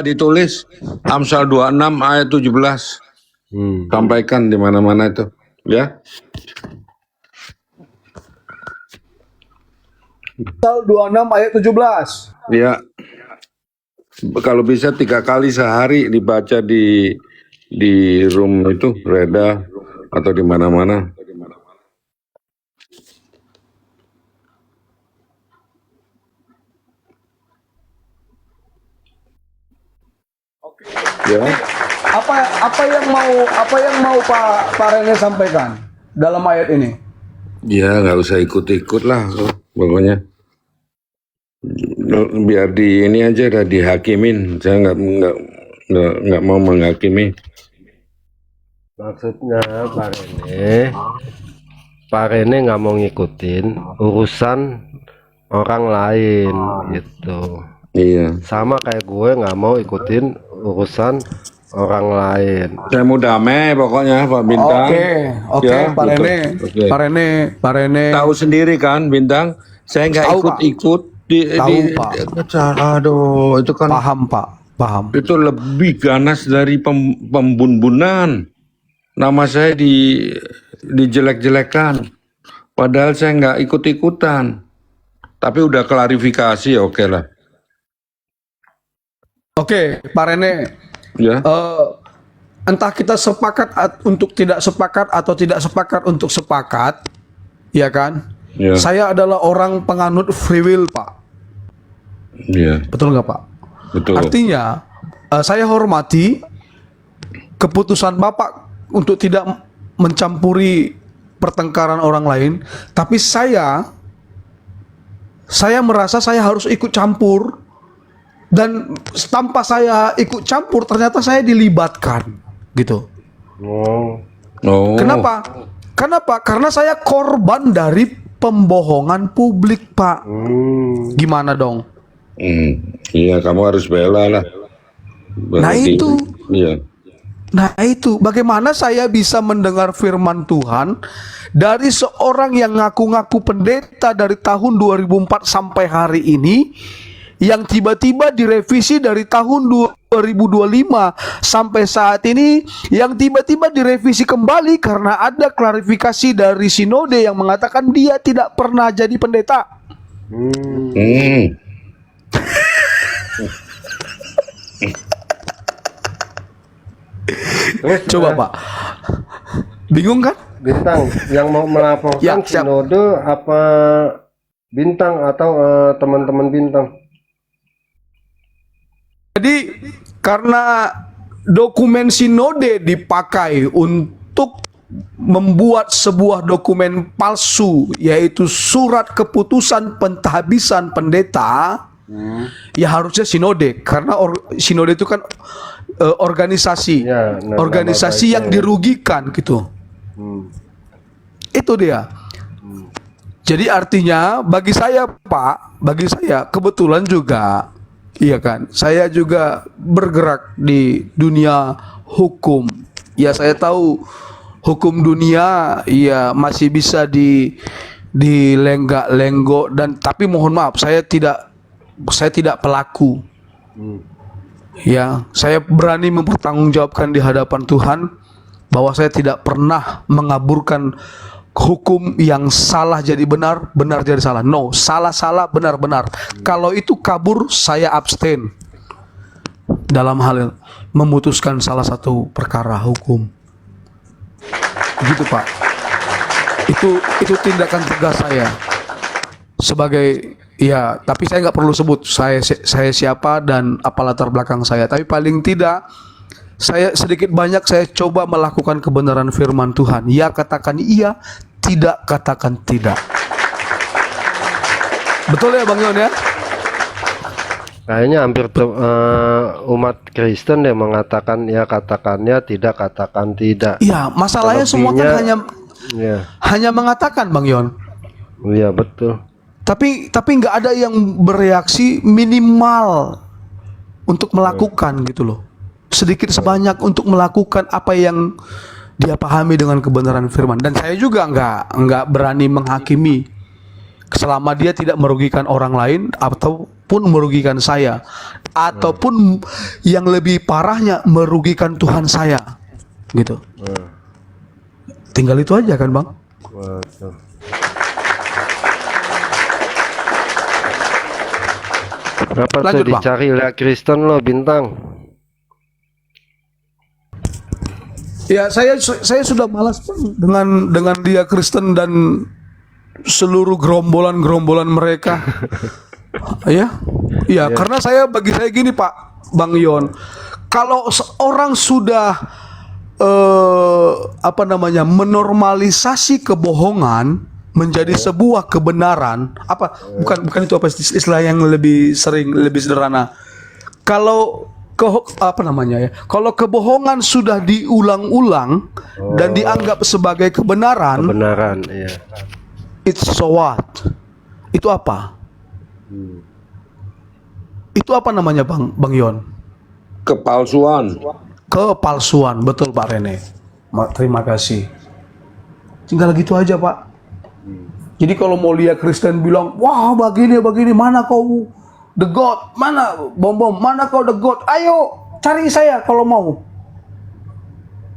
Ditulis Amsal 26 ayat 17. Sampaikan di mana-mana itu, ya. Amsal 26 ayat 17. Ya. Kalau bisa 3 kali sehari dibaca di room itu, Reda atau di mana-mana. Oke. Ya. Apa yang mau Pak Rene sampaikan dalam ayat ini? Ya, nggak usah ikut-ikut lah, pokoknya. Biar di ini aja udah dihakimin. Saya nggak mau menghakimi. Maksudnya Pak Rene nggak mau ngikutin urusan orang lain gitu. Iya. Sama kayak gue nggak mau ikutin urusan orang lain. Saya mau damai pokoknya, Pak Bintang. Oke, Ya, Pak gitu. Rene. Oke. Pak Rene. Tahu sendiri kan, Bintang? Saya nggak Tahu, Pak. ikut-ikut Tahu, Pak. Aduh, itu kan Paham, Pak. Paham. itu lebih ganas dari pembunbunan. Nama saya dijelek-jelekan. Padahal saya nggak ikut-ikutan. Tapi udah klarifikasi, oke lah. Oke, Pak Rene. Ya. Entah kita sepakat untuk tidak sepakat atau tidak sepakat untuk sepakat, ya kan? Ya. Saya adalah orang penganut free will, Pak. Iya, Betul nggak, Pak? betul. Artinya, saya hormati keputusan Bapak untuk tidak mencampuri pertengkaran orang lain, tapi saya merasa saya harus ikut campur, dan tanpa saya ikut campur ternyata saya dilibatkan, gitu. Oh, Kenapa? Karena saya korban dari pembohongan publik, Pak. Gimana dong? Iya, kamu harus bela lah. Nah, itu. Iya. Nah itu, bagaimana saya bisa mendengar firman Tuhan dari seorang yang ngaku-ngaku pendeta dari tahun 2004 sampai hari ini, yang tiba-tiba direvisi dari tahun 2025 sampai saat ini, yang tiba-tiba direvisi kembali karena ada klarifikasi dari sinode yang mengatakan dia tidak pernah jadi pendeta. terus Coba Pak, bingung kan? Bintang yang mau melaporkan Ya, siap. sinode apa Bintang atau teman-teman Bintang? Jadi karena dokumen sinode dipakai untuk membuat sebuah dokumen palsu, yaitu surat keputusan pentahbisan pendeta, ya harusnya sinode, karena sinode itu kan organisasi, Ya, organisasi yang dirugikan gitu. Itu dia. Jadi artinya bagi saya, Pak, bagi saya kebetulan juga, iya kan, saya juga bergerak di dunia hukum. Ya saya tahu hukum dunia ya masih bisa dilenggak-lenggok, dan tapi mohon maaf saya tidak pelaku. Ya, saya berani mempertanggungjawabkan di hadapan Tuhan bahwa saya tidak pernah mengaburkan hukum yang salah jadi benar, benar jadi salah. No, salah benar. Kalau itu kabur, saya abstain dalam hal memutuskan salah satu perkara hukum. Begitu, Pak. Itu tindakan tegas saya sebagai, ya, tapi saya nggak perlu sebut saya siapa dan apa latar belakang saya. Tapi paling tidak saya sedikit banyak saya coba melakukan kebenaran firman Tuhan. Ya katakan iya, tidak katakan tidak. Betul ya Bang Yon ya? Kayaknya hampir umat Kristen yang mengatakan ya katakannya, tidak katakan tidak. Iya, masalahnya semua kan hanya mengatakan Bang Yon. Iya betul. Tapi nggak ada yang bereaksi minimal untuk melakukan gitu loh. Sedikit sebanyak untuk melakukan apa yang dia pahami dengan kebenaran firman. Dan saya juga nggak berani menghakimi selama dia tidak merugikan orang lain ataupun merugikan saya, ataupun yang lebih parahnya merugikan Tuhan saya, gitu. Tinggal itu aja kan, Bang? Waduh. Kenapa tuh Lanjut, Bang. dicari lihat Kristen lo, Bintang? Ya, saya sudah malas, Bang, dengan dia Kristen dan seluruh gerombolan mereka. Ya, karena bagi saya gini, Pak Bang Yon, kalau seorang sudah menormalisasi kebohongan menjadi sebuah kebenaran, bukan itu istilah yang lebih sederhana. Kalau kalau kebohongan sudah diulang-ulang dan dianggap sebagai kebenaran, Iya. it's so what? Itu apa? Itu apa namanya, Bang Yon? Kepalsuan. Kepalsuan, betul Pak Rene. Terima kasih. Tinggal gitu aja, Pak. Jadi kalau mau lihat Kristen bilang, wah begini, mana kau the God, mana bom, mana kau the God, ayo cari saya kalau mau.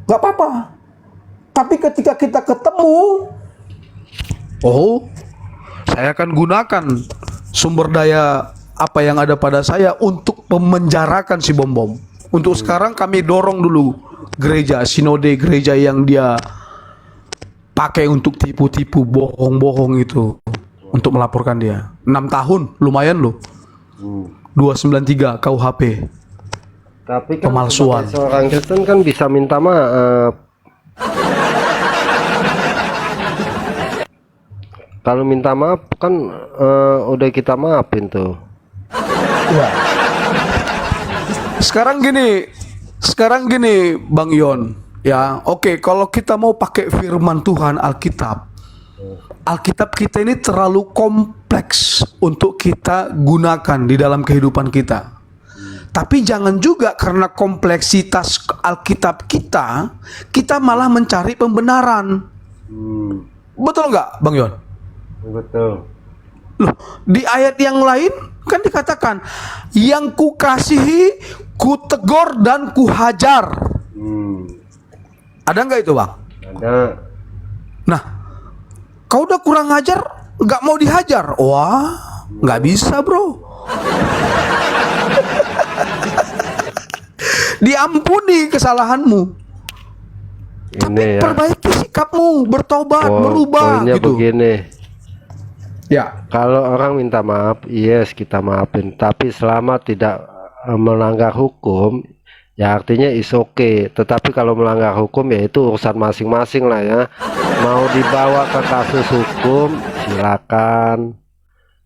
Gak apa-apa. Tapi ketika kita ketemu, saya akan gunakan sumber daya apa yang ada pada saya untuk memenjarakan si bom. Untuk sekarang kami dorong dulu gereja, sinode gereja yang dia pakai untuk tipu-tipu, bohong-bohong itu, untuk melaporkan dia. 6 tahun, lumayan loh. 293 KUHP. Tapi kan Pemalsuan. sebagai seorang Kristen kan bisa minta maaf. Kalau minta maaf kan udah kita maafin tuh. Ya. Sekarang gini Bang Yon, ya, oke, kalau kita mau pakai firman Tuhan Alkitab kita ini terlalu kompleks untuk kita gunakan di dalam kehidupan kita. Tapi jangan juga karena kompleksitas Alkitab kita malah mencari pembenaran. Betul nggak, Bang Yon? Betul. Loh, di ayat yang lain kan dikatakan, yang kukasihi, kutegur dan kuhajar. Ada nggak itu, Bang? Ada. Nah, kau udah kurang ajar, nggak mau dihajar. Wah, nggak bisa, bro. Diampuni kesalahanmu, Ini ya. perbaiki sikapmu, bertobat, berubah, Poinnya gitu. begini. Ya, Kalau orang minta maaf, yes kita maafin. Tapi selama tidak melanggar hukum, ya artinya is okay. Tetapi kalau melanggar hukum, ya itu urusan masing-masing lah ya. Mau dibawa ke kasus hukum, silakan.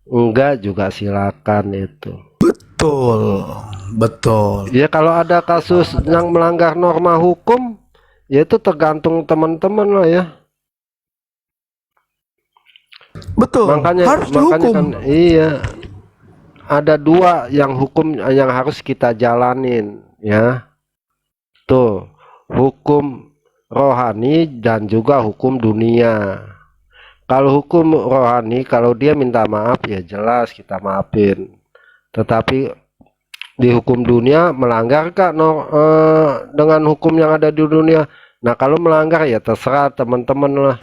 Enggak juga silakan itu. betul. Ya kalau ada kasus yang melanggar norma hukum, ya itu tergantung teman-teman lah ya. Betul. Harus dihukum. Kan, iya. Ada dua yang hukum yang harus kita jalanin ya. Tuh, hukum rohani dan juga hukum dunia. Kalau hukum rohani, kalau dia minta maaf ya jelas kita maafin. Tetapi di hukum dunia melanggar kak dengan hukum yang ada di dunia. Nah kalau melanggar ya terserah teman-teman lah.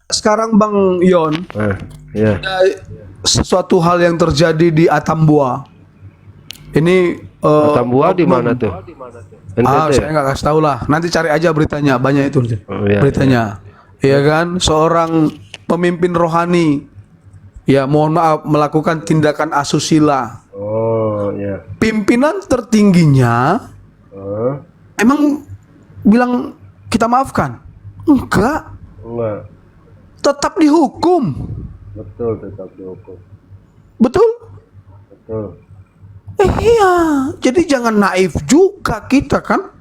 Sekarang Bang Yon, Ya. ada sesuatu hal yang terjadi di Atambua. Ini Atambua di mana tuh? NTT? saya nggak kasih tahu lah. Nanti cari aja beritanya, banyak itu Iya, beritanya. Iya kan, seorang pemimpin rohani, ya mohon maaf, melakukan tindakan asusila. Oh ya. Pimpinan tertingginya emang bilang kita maafkan? Enggak, Enggak. tetap dihukum. Betul, tetap dihukum. Betul? Betul. Iya, jadi jangan naif juga kita kan.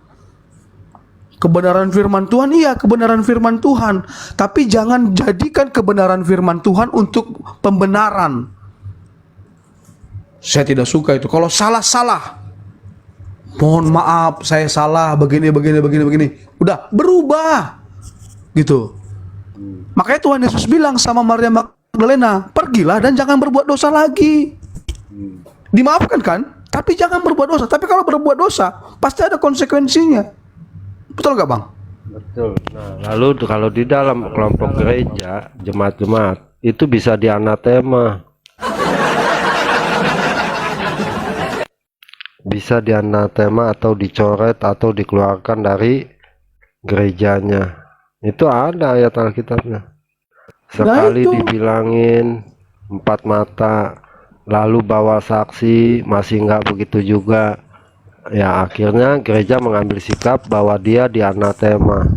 Kebenaran firman Tuhan, iya kebenaran firman Tuhan. Tapi jangan jadikan kebenaran firman Tuhan untuk pembenaran. Saya tidak suka itu. Kalau salah-salah, mohon maaf, saya salah begini. Udah, berubah. Gitu. Makanya Tuhan Yesus bilang sama Maria Magdalena, pergilah dan jangan berbuat dosa lagi. Dimaafkan kan? Tapi jangan berbuat dosa. Tapi kalau berbuat dosa, pasti ada konsekuensinya. Betul gak, Bang? Betul. Nah, lalu kalau di dalam kelompok gereja, jemaat-jemaat, itu bisa dianatema. Bisa dianatema atau dicoret atau dikeluarkan dari gerejanya. Itu ada ayat Alkitabnya. Sekali itu. dibilangin 4 mata, lalu bawa saksi, masih nggak begitu juga. Ya akhirnya gereja mengambil sikap bahwa dia dianatema.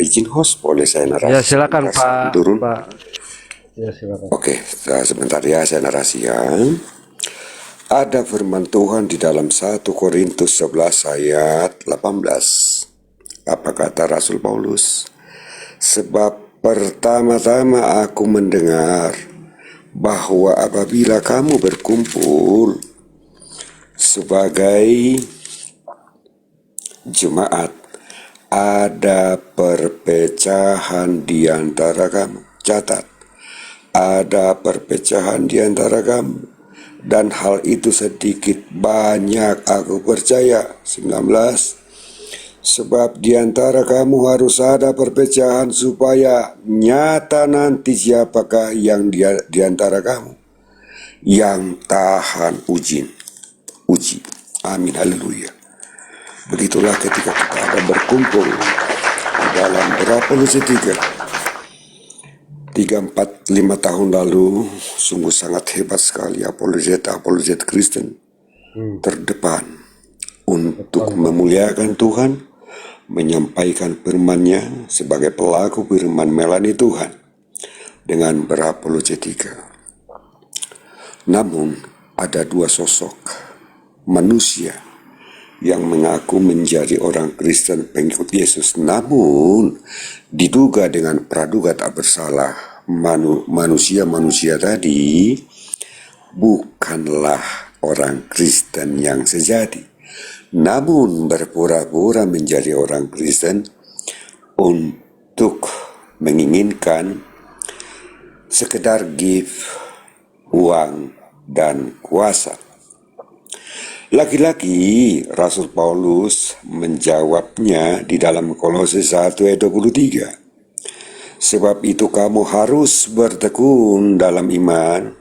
Izin host, boleh saya narasi? Ya silakan Pak. Turun. Pak. Ya silakan. Oke, sebentar ya saya narasi ya. Ada firman Tuhan di dalam 1 Korintus 11 ayat 18. Apa kata Rasul Paulus? Sebab pertama-tama aku mendengar bahwa apabila kamu berkumpul sebagai jemaat, ada perpecahan di antara kamu. Catat, ada perpecahan di antara kamu. Dan hal itu sedikit banyak aku percaya. 19. Sebab di antara kamu harus ada perpecahan supaya nyata nanti siapakah yang di antara kamu yang tahan uji. Amin, haleluya. Begitulah ketika kita ada berkumpul dalam Apologia 3, 4, 5 tahun lalu, sungguh sangat hebat sekali apologet Kristen terdepan untuk memuliakan Tuhan, menyampaikan firman-Nya sebagai pelaku firman melayani Tuhan dengan berapologetika. Namun ada 2 sosok manusia yang mengaku menjadi orang Kristen pengikut Yesus, namun diduga dengan praduga tak bersalah. Manusia tadi bukanlah orang Kristen yang sejati, namun berpura-pura menjadi orang Kristen untuk menginginkan sekedar gift, uang, dan kuasa. Lagi-lagi Rasul Paulus menjawabnya di dalam Kolose 1 ayat 23. Sebab itu kamu harus bertekun dalam iman,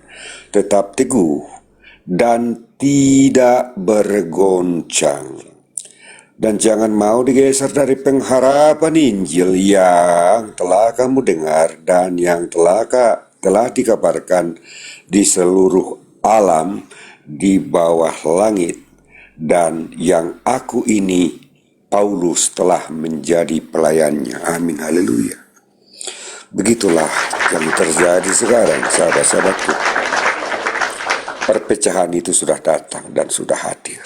tetap teguh, dan tidak bergoncang. Dan jangan mau digeser dari pengharapan Injil yang telah kamu dengar dan yang telah dikabarkan di seluruh alam di bawah langit, dan yang aku ini Paulus telah menjadi pelayannya. Amin, haleluya. Begitulah yang terjadi sekarang, sahabat-sahabatku. Perpecahan itu sudah datang dan sudah hadir,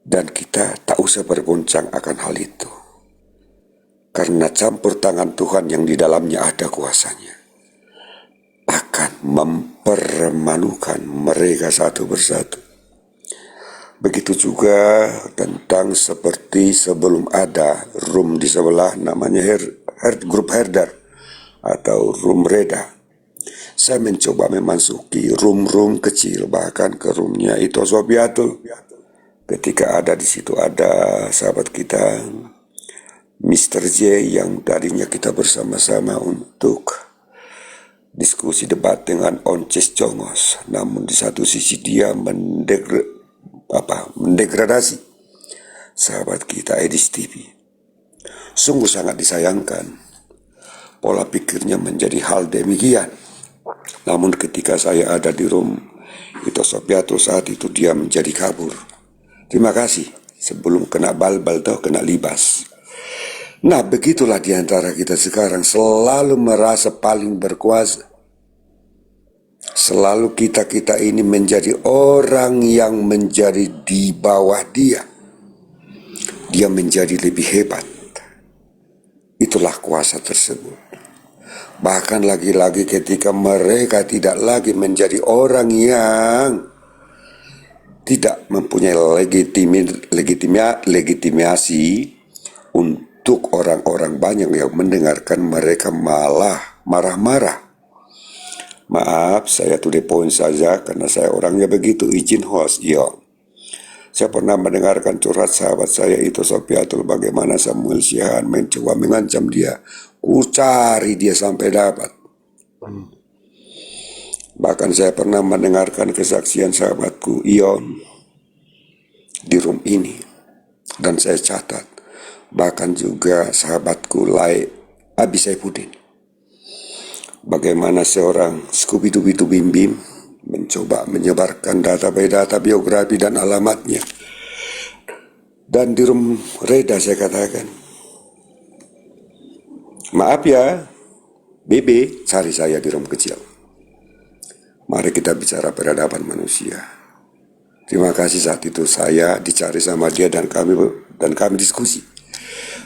dan kita tak usah bergoncang akan hal itu, karena campur tangan Tuhan yang di dalamnya ada kuasanya akan mempermalukan mereka satu persatu. Begitu juga tentang seperti sebelum ada room di sebelah namanya grup herder atau room reda. Saya mencoba memasuki room kecil, bahkan ke roomnya itu Sobiatul. Ketika ada di situ ada sahabat kita Mr. J yang tadinya kita bersama-sama untuk diskusi debat dengan Onces Congos, namun di satu sisi dia mendegradasi sahabat kita Edis TV. Sungguh sangat disayangkan pola pikirnya menjadi hal demikian. Namun ketika saya ada di room itu Sobiatul, saat itu dia menjadi kabur. Terima kasih, sebelum kena balbal atau kena libas. Nah, begitulah di antara kita sekarang, selalu merasa paling berkuasa. Selalu kita ini menjadi orang yang menjadi di bawah dia. Dia menjadi lebih hebat. Itulah kuasa tersebut. Bahkan lagi-lagi ketika mereka tidak lagi menjadi orang yang tidak mempunyai legitimasi untuk orang-orang banyak yang mendengarkan mereka malah marah-marah. Maaf, saya to the point saja karena saya orangnya begitu. Izin host, Saya pernah mendengarkan curhat sahabat saya itu Sofiatul, bagaimana Samuel Syahan mencoba mengancam dia. Ku cari dia sampai dapat. Bahkan saya pernah mendengarkan kesaksian sahabatku Ion di room ini, dan saya catat. Bahkan juga sahabatku Lai Abi Saifuddin, bagaimana seorang Scooby-Doo Bim Bim mencoba menyebarkan data biografi dan alamatnya. Dan di room Reda saya katakan, maaf ya, Bebe, cari saya di room kecil. Mari kita bicara peradaban manusia. Terima kasih saat itu saya dicari sama dia dan kami diskusi.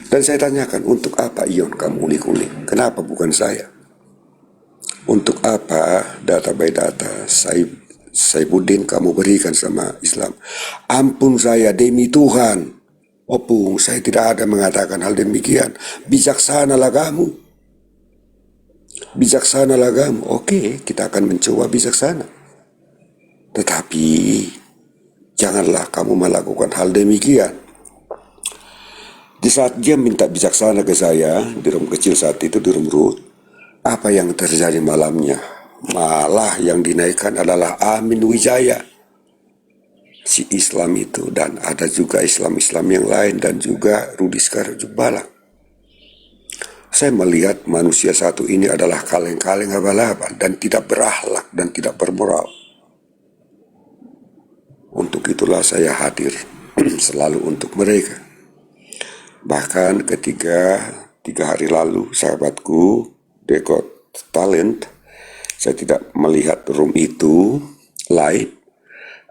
Dan saya tanyakan, untuk apa Ion kamu ulik-ulik? Kenapa bukan saya? Untuk apa data by data Saifuddin kamu berikan sama Islam? Ampun saya, demi Tuhan. Opung, saya tidak ada mengatakan hal demikian. Bijaksanalah kamu. Bijaksanalah kamu. Oke, kita akan mencoba bijaksana. Tetapi janganlah kamu melakukan hal demikian. Di saat dia minta bijaksana ke saya di room kecil saat itu, di room root, apa yang terjadi malamnya? Malah yang dinaikkan adalah Amin Wijaya, si Islam itu, dan ada juga Islam-Islam yang lain, dan juga Rudi Skarjubala. Saya melihat manusia satu ini adalah kaleng-kaleng abal-abal dan tidak berakhlak dan tidak bermoral. Untuk itulah saya hadir selalu untuk mereka. Bahkan ketika 3 hari lalu sahabatku Dekot Talent, saya tidak melihat room itu live.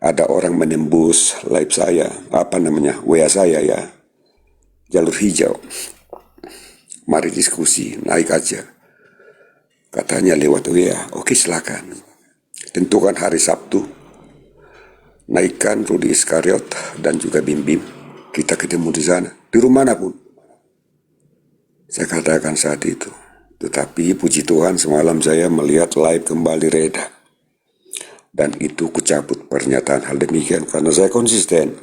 Ada orang menembus live saya, WA saya ya, jalur hijau. Mari diskusi, naik aja. Katanya lewat WA, oke silakan. Tentukan hari Sabtu, naikkan Rudi Iskariot dan juga Bim Bim. Kita ketemu di sana, di rumah manapun. Saya katakan saat itu. Tetapi puji Tuhan semalam saya melihat live kembali Reda. Dan itu kucabut pernyataan hal demikian karena saya konsisten.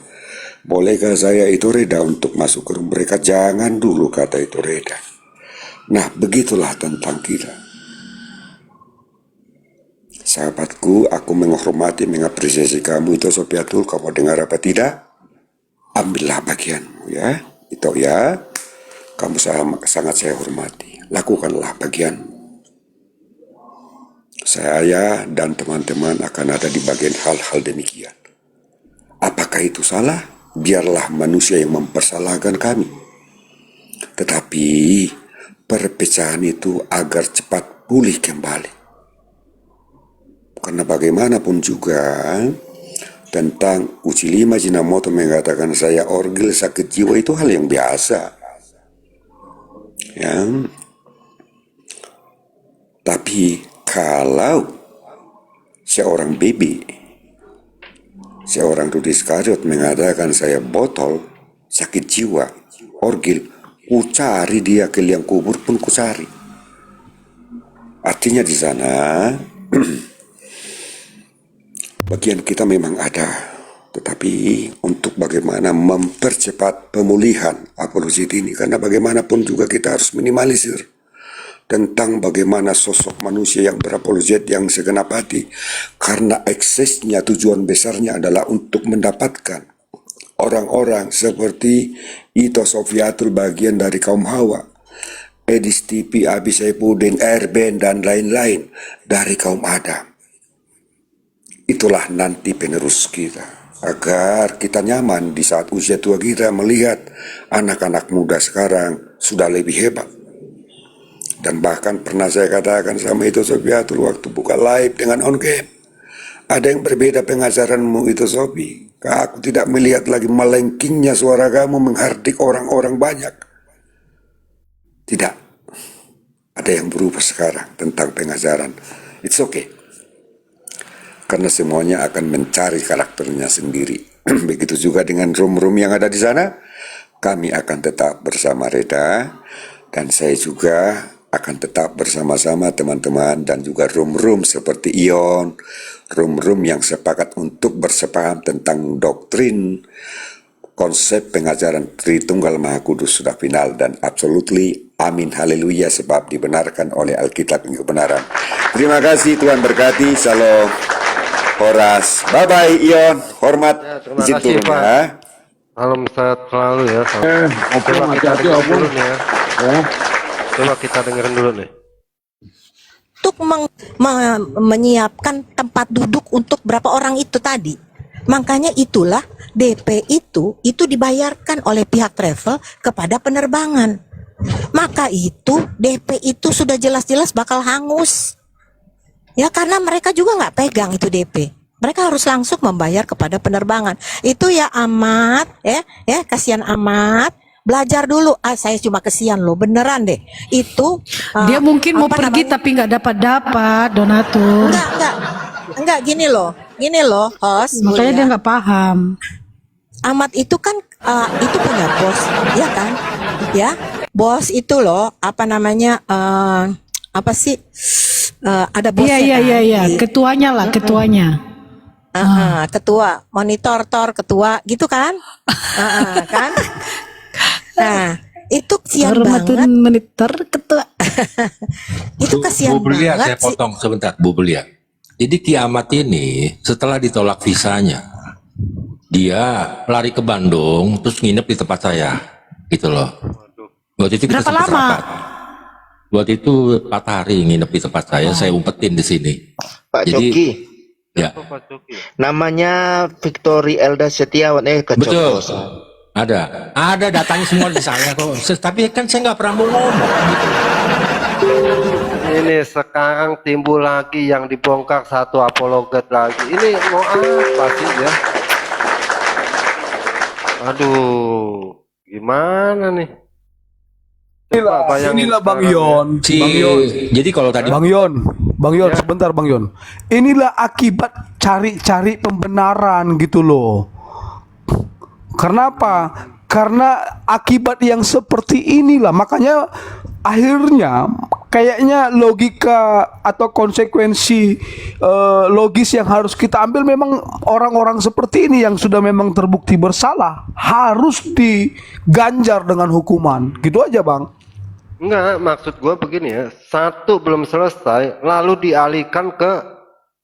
Bolehkah saya itu Reda untuk masuk ke rumah mereka? Jangan dulu, kata itu Reda. Nah, begitulah tentang kita. Sahabatku, aku menghormati, mengapresiasi kamu itu Sofiatul. Kamu dengar apa tidak? Ambillah bagianmu ya. Itu ya. Kamu sangat saya hormati. Lakukanlah bagianmu. Saya dan teman-teman akan ada di bagian hal-hal demikian. Apakah itu salah? Biarlah manusia yang mempersalahkan kami. Tetapi perpecahan itu agar cepat pulih kembali. Karena bagaimanapun juga tentang Uchilima Jinamoto mengatakan saya orgil sakit jiwa itu hal yang biasa. Ya. Tapi kalau seorang baby, seorang Rudi Iskariot mengatakan saya botol, sakit jiwa, orgil, ku cari dia ke liang kubur pun ku cari. Artinya di sana bagian kita memang ada, tetapi untuk bagaimana mempercepat pemulihan apologet ini, karena bagaimanapun juga kita harus minimalisir tentang bagaimana sosok manusia yang berapologet yang segenap hati, karena eksesnya tujuan besarnya adalah untuk mendapatkan orang-orang seperti Ito Sofiatul, bagian dari kaum Hawa, Edis TV, Abi Saifuddin, Erben dan lain-lain dari kaum Adam. Itulah nanti penerus kita, agar kita nyaman di saat usia tua kita melihat anak-anak muda sekarang sudah lebih hebat. Dan bahkan pernah saya katakan sama itu Sofiatul waktu buka live dengan on game, ada yang berbeda pengajaranmu itu Sofi. Aku tidak melihat lagi melengkingnya suara kamu menghardik orang-orang banyak. Tidak. Ada yang berubah sekarang tentang pengajaran. It's okay. karena semuanya akan mencari karakternya sendiri. Begitu juga dengan room-room yang ada di sana, kami akan tetap bersama Reda, dan saya juga akan tetap bersama-sama teman-teman dan juga room-room seperti Ion, room-room yang sepakat untuk bersepaham tentang doktrin, konsep pengajaran Tritunggal Maha Kudus sudah final dan absolutely amin haleluya sebab dibenarkan oleh Alkitab yang kebenaran. Terima kasih, Tuhan berkati. Shalom. Horas. Bye bye Ion. Hormat. Ya, terima Izin kasih, turun Pak. ya. Salam sehat selalu ya. Opung, Coba kita hati-hati, dengerin Opung. dulu nih ya. Ya. Coba kita dengerin dulu nih. Untuk menyiapkan tempat duduk untuk berapa orang itu tadi. Makanya itulah DP itu dibayarkan oleh pihak travel kepada penerbangan. Maka itu DP itu sudah jelas-jelas bakal hangus. Ya karena mereka juga nggak pegang itu DP. Mereka harus langsung membayar kepada penerbangan. Itu ya amat, ya kasihan amat. Belajar dulu. Saya cuma kesian loh, beneran deh. Itu Dia mungkin mau apa pergi namanya? tapi nggak dapat donatur. Enggak gini loh, host. Makanya Mulia. dia nggak paham. Amat itu kan itu punya bos, ya kan? Ya, bos itu loh, apa namanya? Apa sih? Ada bosnya Iya kan? ketuanya lah ketuanya. Ketua, monitor, ketua, gitu kan? Kan? Nah, itu kasihan Hormatin banget. monitor ketua. Itu kasihan Bu Belia, banget saya potong sebentar, Bu Belia. Jadi Kiamat ini setelah ditolak visanya, dia lari ke Bandung, terus nginep di tempat saya, gitu loh. Waktu itu kita Berapa sempat lama? rapat. Waktu itu 4 hari nginep di tempat saya umpetin di sini. Pak Jadi, Coki, ya, namanya Victory Elda Setiawan betul. keceplosan. Ada datanya semua di saya kok. Tapi kan saya nggak pernah mau ngomong, gitu. Ini sekarang timbul lagi yang dibongkar satu apologet lagi. Ini mau apa sih ya? Aduh, gimana nih? Coba bayangin Inilah Bang sekarang ya. Yon. Bang Yon. Jadi kalau tadi Bang Yon, sebentar Bang Yon. Inilah akibat cari-cari pembenaran gitu loh. Karena apa? Karena akibat yang seperti inilah, makanya akhirnya kayaknya logika atau konsekuensi logis yang harus kita ambil memang orang-orang seperti ini yang sudah memang terbukti bersalah harus diganjar dengan hukuman. Gitu aja Bang. Enggak, maksud gue begini ya. Satu belum selesai, lalu dialihkan ke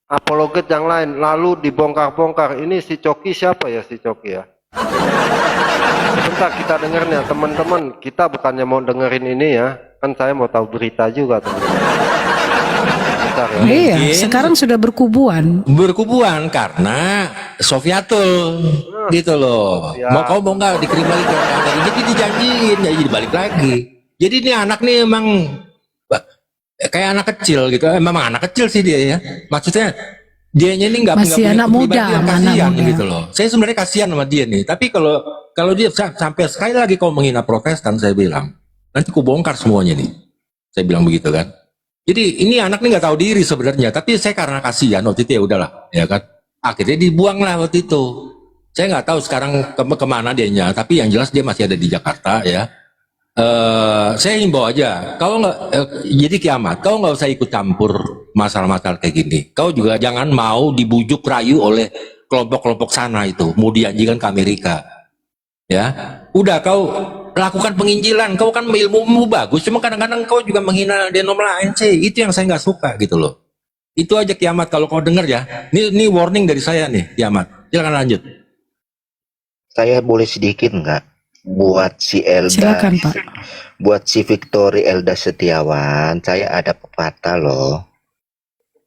apologet yang lain, lalu dibongkar-bongkar. Ini si Coki siapa ya si Coki ya? Sebentar kita dengerin ya teman-teman. Kita bukannya mau dengerin ini ya, kan saya mau tahu berita juga teman-teman. Bentar ya. Iya, Mungkin. sekarang sudah berkubuan. berkubuan karena Sofiatul gitu loh. Ya. Mau kau mau nggak dikirim lagi ke Jakarta? Jadi dijanjiin ya jadi balik lagi. Jadi ini anak nih emang kayak anak kecil gitu. Memang anak kecil sih dia ya. Maksudnya dianya ini nggak Masih punya anak muda, kepribadian, anak kasihan muda. gitu loh. Saya sebenarnya kasihan sama dia nih. Tapi kalau dia sampai sekali lagi kau menghina Protestan, saya bilang nanti ku bongkar semuanya nih. Saya bilang begitu kan. Jadi ini anak nih nggak tahu diri sebenarnya, tapi saya karena kasihan waktu itu ya udahlah, ya kan. Akhirnya dibuang lah waktu itu. Saya nggak tahu sekarang kemana dianya, tapi yang jelas dia masih ada di Jakarta ya. Saya himbau aja, kau nggak jadi Kiamat, kau nggak usah ikut campur masalah-masalah kayak gini. Kau juga jangan mau dibujuk rayu oleh kelompok-kelompok sana itu, mau dijanjikan ke Amerika. Ya, udah kau lakukan penginjilan, kau kan ilmumu bagus, cuma kadang-kadang kau juga menghina denom lain sih, itu yang saya nggak suka gitu loh. Itu aja Kiamat kalau kau dengar ya, ini warning dari saya nih Kiamat, silakan lanjut. Saya boleh sedikit nggak? Buat si Elda, Silakan Pak. buat si Victory Elda Setiawan, saya ada pepatah loh.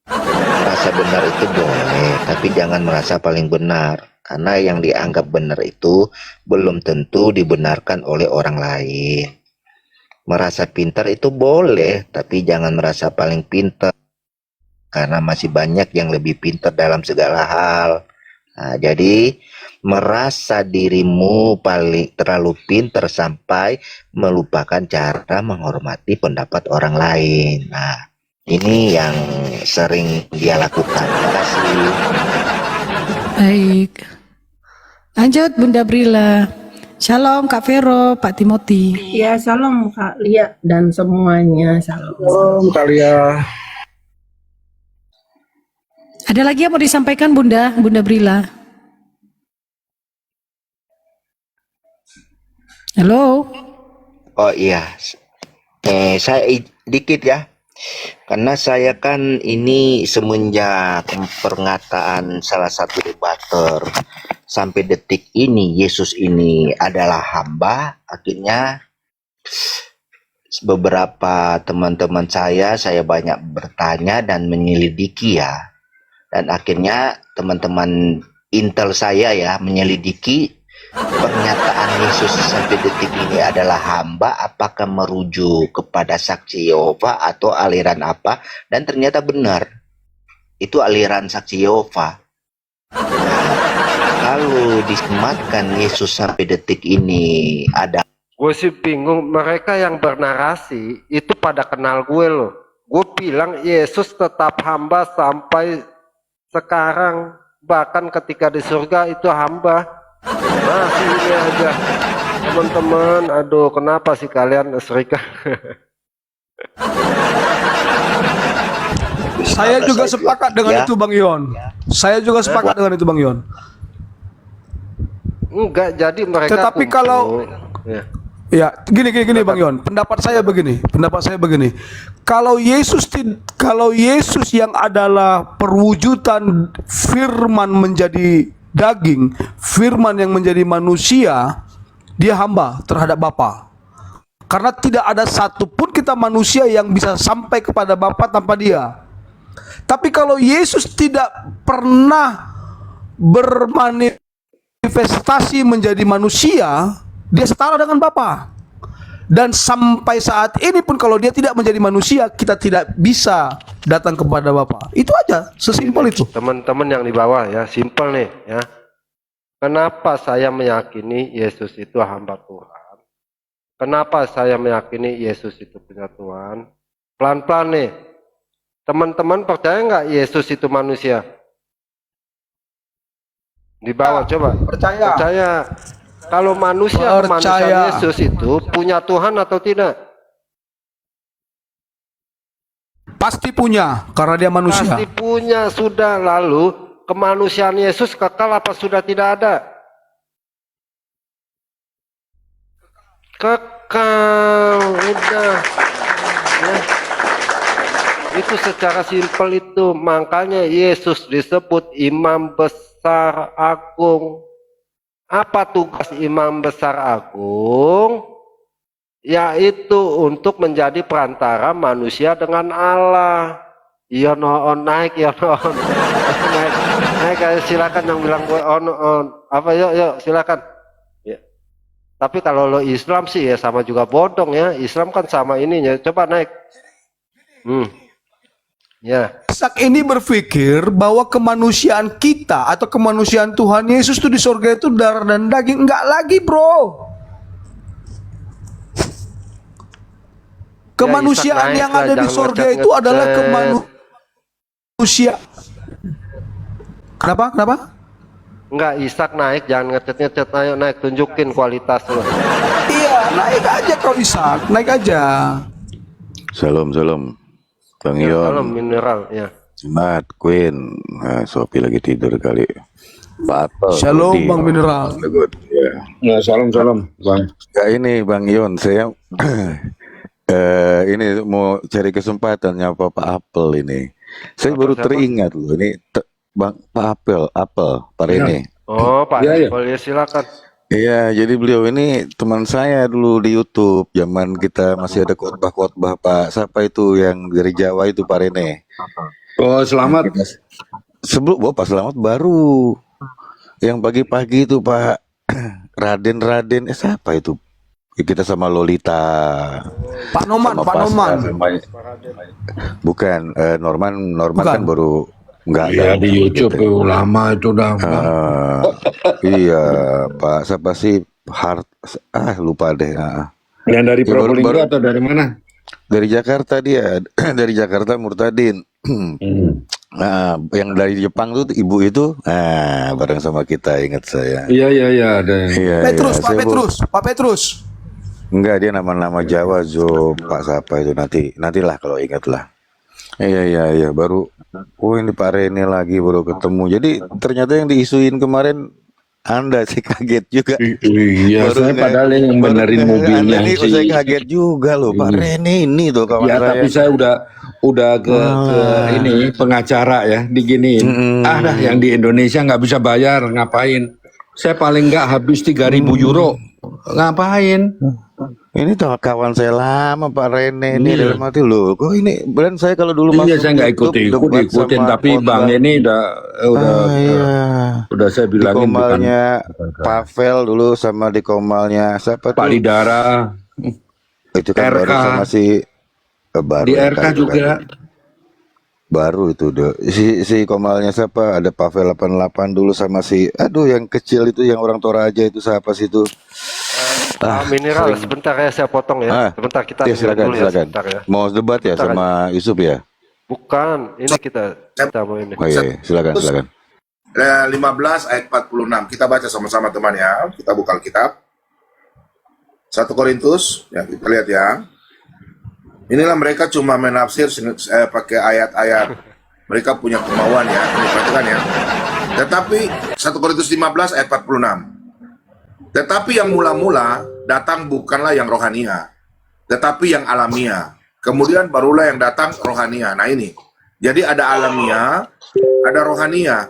Merasa benar itu boleh, tapi jangan merasa paling benar. Karena yang dianggap benar itu belum tentu dibenarkan oleh orang lain. Merasa pintar itu boleh, tapi jangan merasa paling pintar. Karena masih banyak yang lebih pintar dalam segala hal. Nah, jadi merasa dirimu paling terlalu pintar sampai melupakan cara menghormati pendapat orang lain. Nah, Ini yang sering dia lakukan. Terima kasih. Baik. Lanjut Bunda Brila. Shalom Kak Vero, Pak Timothy. Ya, salam Kak Lia dan semuanya. Salam. Ada lagi yang mau disampaikan Bunda Brila? Halo. Oh iya, saya dikit ya. Karena saya kan ini semenjak pernyataan salah satu debater sampai detik ini Yesus ini adalah hamba, akhirnya beberapa teman-teman saya banyak bertanya dan menyelidiki ya. Dan akhirnya teman-teman intel saya ya menyelidiki pernyataan Yesus sampai detik ini adalah hamba, apakah merujuk kepada saksi Yehova atau aliran apa, dan ternyata benar itu aliran saksi Yehova. Kalau disematkan Yesus sampai detik ini ada, Gue sih bingung, mereka yang bernarasi itu pada kenal gue loh. Gue bilang Yesus tetap hamba sampai sekarang, bahkan ketika di surga itu hamba. Masih ini aja teman-teman, aduh kenapa sih kalian serikat? Saya juga sepakat dengan itu Bang Yon. Saya juga sepakat dengan itu Bang Yon. Enggak, jadi mereka Tetapi kumpul. kalau Ya. gini Bang Yon, pendapat saya begini. Kalau Yesus yang adalah perwujudan firman menjadi daging, firman yang menjadi manusia, dia hamba terhadap Bapa. Karena tidak ada satupun kita manusia yang bisa sampai kepada Bapa tanpa dia. Tapi kalau Yesus tidak pernah bermanifestasi menjadi manusia, dia setara dengan Bapa. Dan sampai saat ini pun kalau dia tidak menjadi manusia, kita tidak bisa datang kepada Bapa. Itu aja, sesimpel itu. Teman-teman yang di bawah ya, simpel nih ya. Kenapa saya meyakini Yesus itu hamba Tuhan? Kenapa saya meyakini Yesus itu punya Tuhan? Pelan-pelan nih. Teman-teman percaya nggak Yesus itu manusia? Di bawah coba. Percaya. Percaya. Kalau manusia kemanusiaan Yesus itu punya Tuhan atau tidak? Pasti punya, karena dia manusia. Pasti punya, sudah. Lalu kemanusiaan Yesus kekal apa sudah tidak ada? Kekal, udah. Ya. Itu secara simpel itu. Makanya Yesus disebut imam besar agung. Apa tugas imam besar agung? Yaitu untuk menjadi perantara manusia dengan Allah. Ya on naik, ya on. naik silakan yang bilang gue on. Apa yuk silakan. Ya. Tapi kalau lo Islam sih ya sama juga bodong ya. Islam kan sama ininya. Coba naik. Ya. Ishak ini berpikir bahwa kemanusiaan kita atau kemanusiaan Tuhan Yesus itu di surga itu darah dan daging. Enggak lagi bro. Kemanusiaan Ya, yang ada di surga itu adalah kemanusiaan. Kenapa? Enggak, Ishak naik, jangan ngecet-ngecet. Ayo naik, tunjukin kualitas lo. Iya, naik aja kau Ishak, naik aja. Salam Bang Ya, Yon, kalau mineral ya. Semat, Queen, nah, Sophie lagi tidur kali. Pak Apel, Shalom Rudi. Bang Mineral. Ya, salam Bang. Ya ini Bang Yon, saya ini mau cari kesempatan nyapa Pak Apel ini. Saya baru teringat loh, ini Bang Pak Apel, Pak Rene. Oh, Pak Ya. Apel, ya silakan. Iya, jadi beliau ini teman saya dulu di YouTube, zaman kita masih ada khotbah-khotbah Pak, siapa itu yang dari Jawa itu Pak Rene. Oh, selamat. Sebelum Pak Selamat baru yang pagi-pagi itu Pak Raden siapa itu? Kita sama Lolita. Pak Noman. Bukan Norman Bukan. kan baru enggak Iya di YouTube tuh lama itu udah. iya Pak siapa sih lupa deh. Yang dari Ya, Probolinggo baru- atau dari mana? Dari Jakarta dia, dari Jakarta Murtadin. Nah, yang dari Jepang tuh ibu itu, bareng sama kita, ingat saya. Iya, iya, iya, ada. Iya, Petrus, iya, Pak saya Petrus, Pak Petrus. enggak, dia nama-nama Jawa, Pak siapa itu, nantilah kalau ingat lah. Iya, iya, iya, baru, oh ini Pak Rene lagi baru ketemu. Jadi ternyata yang diisuin kemarin Anda, sih kaget juga. Iya, Baru saya nge- padahal yang baru benerin Anda mobilnya nih, si. saya kaget juga loh, Pak Rene ini tuh kawan Ya, saya. tapi saya udah ke ini pengacara ya, diginiin. Dah yang di Indonesia nggak bisa bayar, ngapain? Saya paling nggak habis 3.000 euro. Ngapain? Ini tuh kawan saya lama Pak Rene ini Iya. dalam hati loh. Kok ini beran saya kalau dulu Iya, masuk saya nggak YouTube, debat ikutin, sama tapi khotbah. Bang ini Iya. udah saya Di bilangin bukan komalnya Pavel dulu sama di komalnya siapa Pak tuh? Lidara, Itu kan RK. baru sama si baru di RK itu juga. kan. Baru itu si komalnya siapa? Ada Pavel 88 dulu sama si yang kecil itu yang orang Toraja itu siapa sih itu? Mineral, sebentar ya saya potong ya. Sebentar kita Ya silakan, dulu ya, silakan. sebentar ya. Mau debat ya Sebentar sama Yusuf ya? Bukan, ini kita mau ini. Oh iya, silakan, silakan. 15 ayat 46. Kita baca sama-sama teman ya. Kita buka Alkitab. 1 Korintus, ya kita lihat ya. Inilah mereka cuma menafsir pakai ayat-ayat. Mereka punya kemauan ya. Ini perhatikan ya. Tetapi 1 Korintus 15 ayat 46. Tetapi yang mula-mula datang bukanlah yang rohania, tetapi yang alamiah. Kemudian barulah yang datang rohania. Nah ini. Jadi ada alamiah, ada rohania.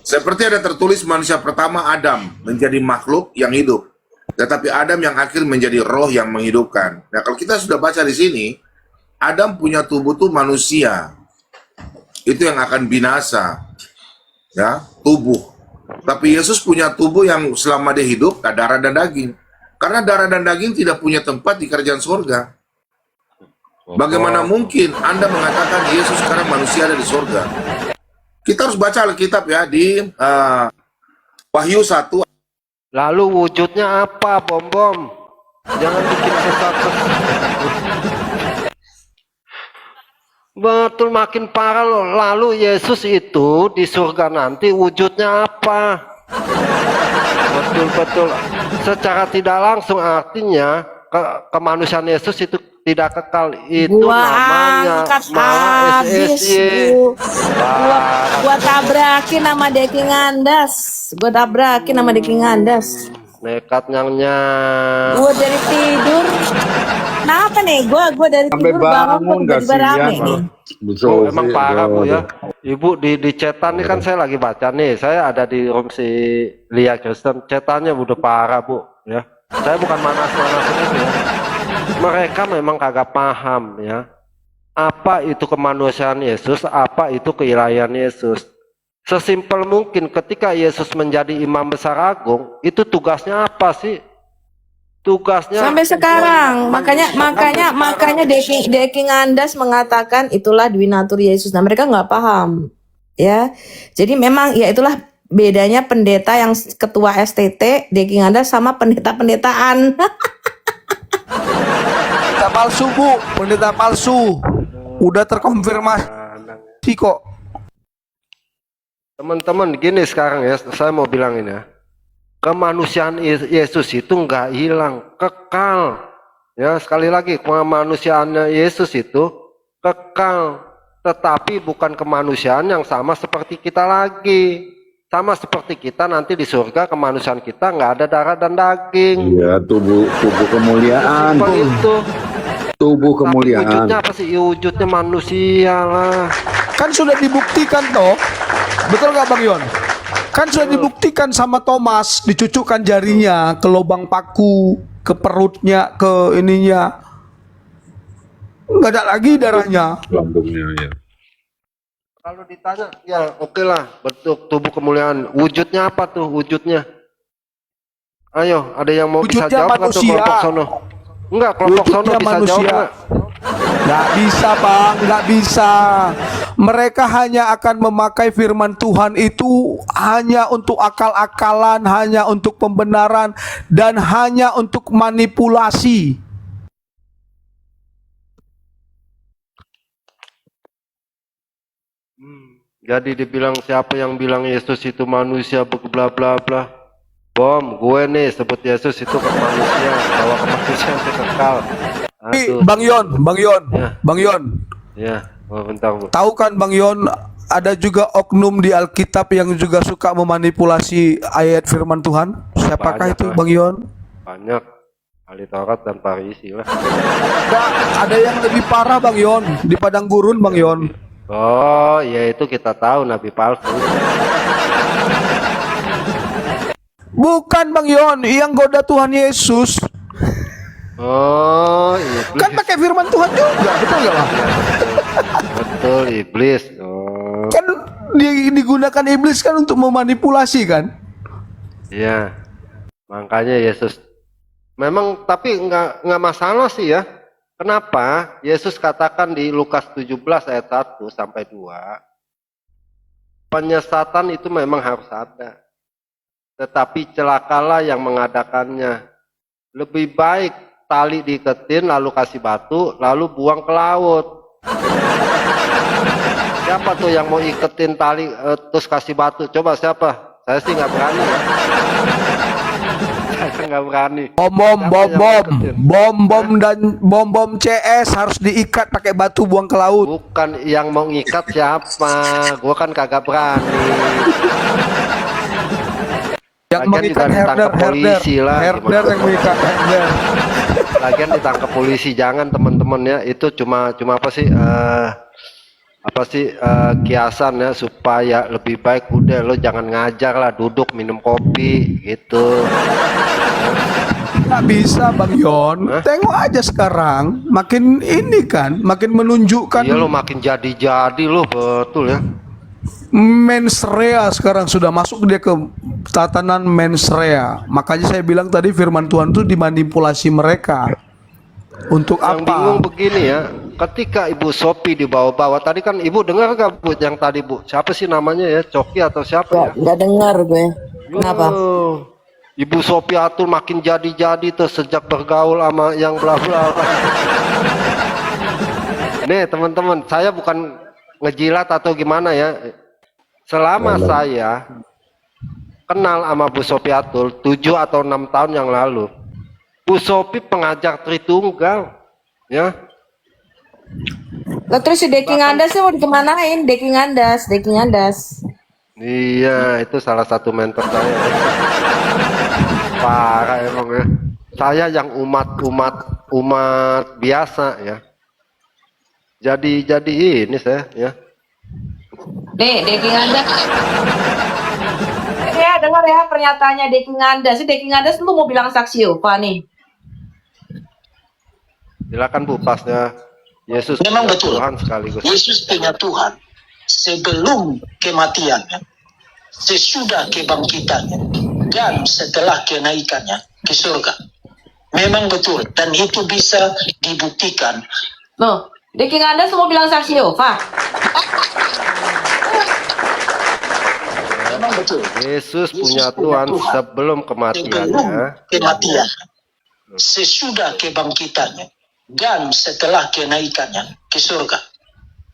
Seperti ada tertulis manusia pertama Adam menjadi makhluk yang hidup. Tetapi Adam yang akhir menjadi roh yang menghidupkan. Nah kalau kita sudah baca di sini, Adam punya tubuh tuh manusia. Itu yang akan binasa. Ya, tubuh. Tapi Yesus punya tubuh yang selama dia hidup, darah dan daging. Karena darah dan daging tidak punya tempat di kerajaan surga. Bagaimana mungkin Anda mengatakan Yesus sekarang manusia ada di surga? Kita harus baca Alkitab ya di Wahyu 1. Lalu wujudnya apa, Bom? Jangan bikin sesat. Betul, makin parah loh. Lalu Yesus itu di surga nanti wujudnya apa? Betul-betul. Secara tidak langsung artinya kemanusiaan Yesus itu tidak kekal. Itu Gua namanya angkat malah habis, SSY. Bu. Gua tabrakin sama Deki Ngandas. Gua tabrakin sama Deki Ngandas. Nekat nyangnya. Gua dari tidur. Kenapa nih? Gua dari Sampai tidur bangun bangun, tiba-tiba rame kasihan. nih. Bu Bu, Sofi, emang parah Bu ya. aduh. Ibu di chatan nih kan saya lagi baca nih. Saya ada di room si Lia Kristen. Chatannya udah parah Bu ya. Saya bukan manas-manasin itu ya. Mereka memang kagak paham ya. Apa itu kemanusiaan Yesus, apa itu keilahian Yesus. Sesimpel mungkin ketika Yesus menjadi imam besar agung, itu tugasnya apa sih? Tugasnya Sampai sekarang, makanya Deki Ngandas mengatakan itulah Dwinatur Yesus. Nah mereka nggak paham, ya. Jadi memang ya itulah bedanya pendeta yang ketua STT Deki Ngandas sama pendeta-pendetaan. Pendeta palsu, Bu. Pendeta palsu. Udah terkonfirmasi kok. teman-teman gini sekarang ya, saya mau bilang ini ya. Kemanusiaan Yesus itu nggak hilang, kekal. Ya, sekali lagi kemanusiaannya Yesus itu kekal, tetapi bukan kemanusiaan yang sama seperti kita lagi. Sama seperti kita nanti di surga, kemanusiaan kita nggak ada darah dan daging. Iya, tubuh kemuliaan. Seperti itu. Tubuh Tapi kemuliaan. wujudnya apa sih? Ya, wujudnya manusia lah. Kan sudah dibuktikan toh. Betul nggak Bang Yon? Kan sudah dibuktikan sama Thomas, dicucukkan jarinya ke lubang paku, ke perutnya, ke ininya. Nggak ada lagi darahnya. Lambungnya ya. Kalau ditanya, ya oke lah, bentuk tubuh kemuliaan. Wujudnya apa tuh wujudnya? Ayo, ada yang mau bisa Wujudnya jawab nggak tuh manusia. kelompok sono? Enggak, kelompok sono Wujudnya bisa manusia. jawab nggak? Nggak bisa Bang, nggak bisa. Mereka hanya akan memakai firman Tuhan itu hanya untuk akal-akalan, hanya untuk pembenaran, dan hanya untuk manipulasi. Jadi dibilang siapa yang bilang Yesus itu manusia bla bla bla. Bom, gue nih sebut Yesus itu ke manusia, bahwa kemanusiaan itu kekal. Aduh. Bang Yon, Bang Yon, Ya. Bang Yon. Ya, oh, bentar Bu. Tahu kan Bang Yon, ada juga oknum di Alkitab yang juga suka memanipulasi ayat firman Tuhan. Siapakah Banyak itu lah. Bang Yon? Banyak ahli Taurat dan Farisi lah. Ada yang lebih parah Bang Yon, di padang gurun Bang Yon. Oh, ya itu kita tahu nabi palsu. Bukan Bang Yon, yang goda Tuhan Yesus. Oh, iblis. Kan pakai firman Tuhan juga, betul nggak Bang? Betul, iblis. Oh, Kan digunakan iblis kan untuk memanipulasi kan? iya. Makanya Yesus memang, tapi nggak masalah sih ya. Kenapa? Yesus katakan di Lukas 17 ayat 1 sampai 2, penyesatan itu memang harus ada. Tetapi celakalah yang mengadakannya. Lebih baik tali diiketin lalu kasih batu lalu buang ke laut. Siapa tuh yang mau iketin tali terus kasih batu? Coba siapa? Saya sih nggak berani ya. Saya nggak berani. Bom CS harus diikat pakai batu buang ke laut. Bukan yang mau ngikat siapa? Gua kan kagak berani. Yang Lagian mengikat juga ditangkap polisi lah, herder gimana? yang mengikat herder. Lagian ditangkap polisi, jangan teman-teman ya. Itu cuma apa sih? Kiasan ya, supaya lebih baik udah lo jangan ngajar lah, duduk minum kopi gitu. Nggak bisa Bang Yon. Tengok aja sekarang, makin ini kan, makin menunjukkan Iya lo makin jadi lo, betul ya. mens rea sekarang sudah masuk dia ke tatanan mens rea. Makanya saya bilang tadi firman Tuhan itu dimanipulasi mereka. Untuk Yang apa? bingung begini ya, ketika Ibu Sophie dibawa-bawa, tadi kan Ibu dengar gak Bu yang tadi Bu? Siapa sih namanya ya? Coki atau siapa ya? Nggak dengar gue. Kenapa? Oh, Ibu Sophie Atul makin jadi-jadi tuh sejak bergaul sama yang bla bla. Nih teman-teman, saya bukan ngejilat atau gimana ya. Selama saya kenal sama Bu Sophie Atul 7 atau 6 tahun yang lalu, Bu Sophie pengajar Tritunggal, ya. Lah terus si Deking Andas mau dikemanain? Deking Andas. Iya, itu salah satu mentor saya. Parah emang ya. Saya yang umat biasa ya. Jadi ini saya ya. Nih, Deking Andas. Ya, dengar ya pernyataannya Deking Andas. Si Deking Andas lu mau bilang saksi Yehova nih. Silakan Bu, pasnya Yesus Memang punya betul. Tuhan sekaligus. Yesus punya Tuhan sebelum kematiannya, sesudah kebangkitannya, dan setelah kenaikannya ke surga. Memang betul, dan itu bisa dibuktikan. Loh, Deking Andas mau bilang saksi Yehova. Memang betul. Yesus punya Tuhan sebelum kematiannya. Kematian, sesudah kebangkitannya, dan setelah kenaikannya ke surga.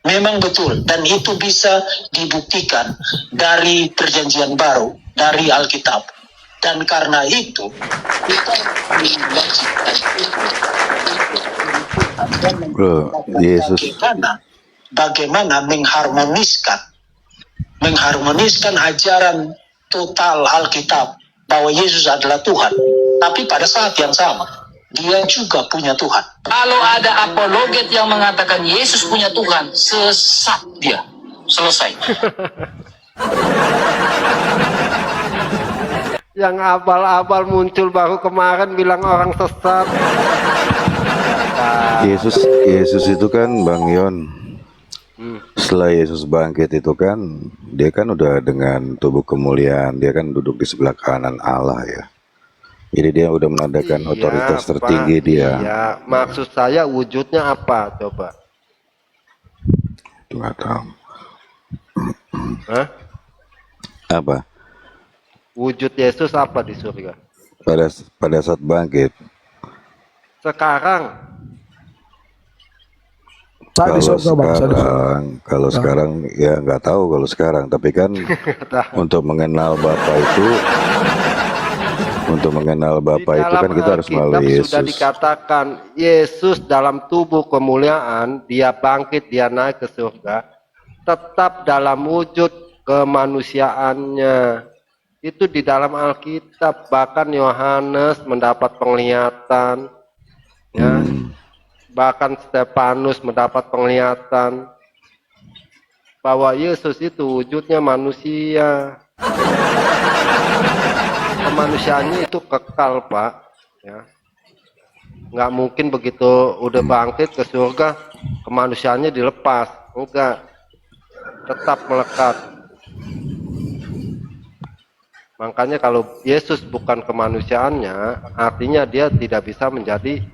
Memang betul, dan itu bisa dibuktikan dari perjanjian baru, dari Alkitab. Dan karena itu, kita Yesus. bagaimana mengharmoniskan ajaran total Alkitab bahwa Yesus adalah Tuhan. Tapi pada saat yang sama, dia juga punya Tuhan. Kalau ada apologet yang mengatakan Yesus punya Tuhan, sesat dia. Selesai. Yang abal-abal muncul baru kemarin bilang orang sesat. Yesus itu kan Bang Yon, setelah Yesus bangkit itu kan dia kan udah dengan tubuh kemuliaan, dia kan duduk di sebelah kanan Allah ya. Jadi dia udah menandakan otoritas tertinggi Pak, dia. Iya, maksud saya wujudnya apa coba? Itu nggak tahu. Hah? Apa? Wujud Yesus apa di surga? Pada saat bangkit. Sekarang Saat di Kalau surga bang, saat di surga. sekarang ya nggak tahu kalau sekarang, tapi kan untuk mengenal Bapa itu, kan kita harus melalui sudah Yesus. dikatakan Yesus dalam tubuh kemuliaan, dia bangkit, dia naik ke surga, tetap dalam wujud kemanusiaannya. Itu di dalam Alkitab, bahkan Yohanes mendapat penglihatan, ya. Bahkan Stefanus mendapat penglihatan bahwa Yesus itu wujudnya manusia. Kemanusiaannya itu kekal, Pak. Ya. Nggak mungkin begitu udah bangkit ke surga, kemanusiaannya dilepas. Enggak. Tetap melekat. Makanya kalau Yesus bukan kemanusiaannya, artinya dia tidak bisa menjadi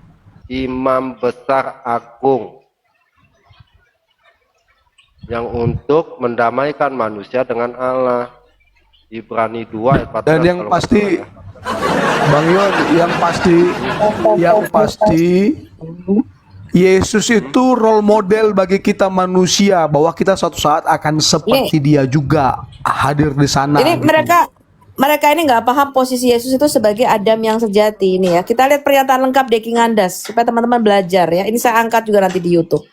imam besar agung yang untuk mendamaikan manusia dengan Allah. Ibrani 2 ayat 14. Dan yang pasti, Bang Yon, yang pasti Yesus itu role model bagi kita manusia, bahwa kita suatu saat akan seperti dia juga hadir di sana. Ini gitu. mereka ini nggak paham posisi Yesus itu sebagai Adam yang sejati ini ya. Kita lihat pernyataan lengkap Deki Ngandas supaya teman-teman belajar ya. Ini saya angkat juga nanti di YouTube.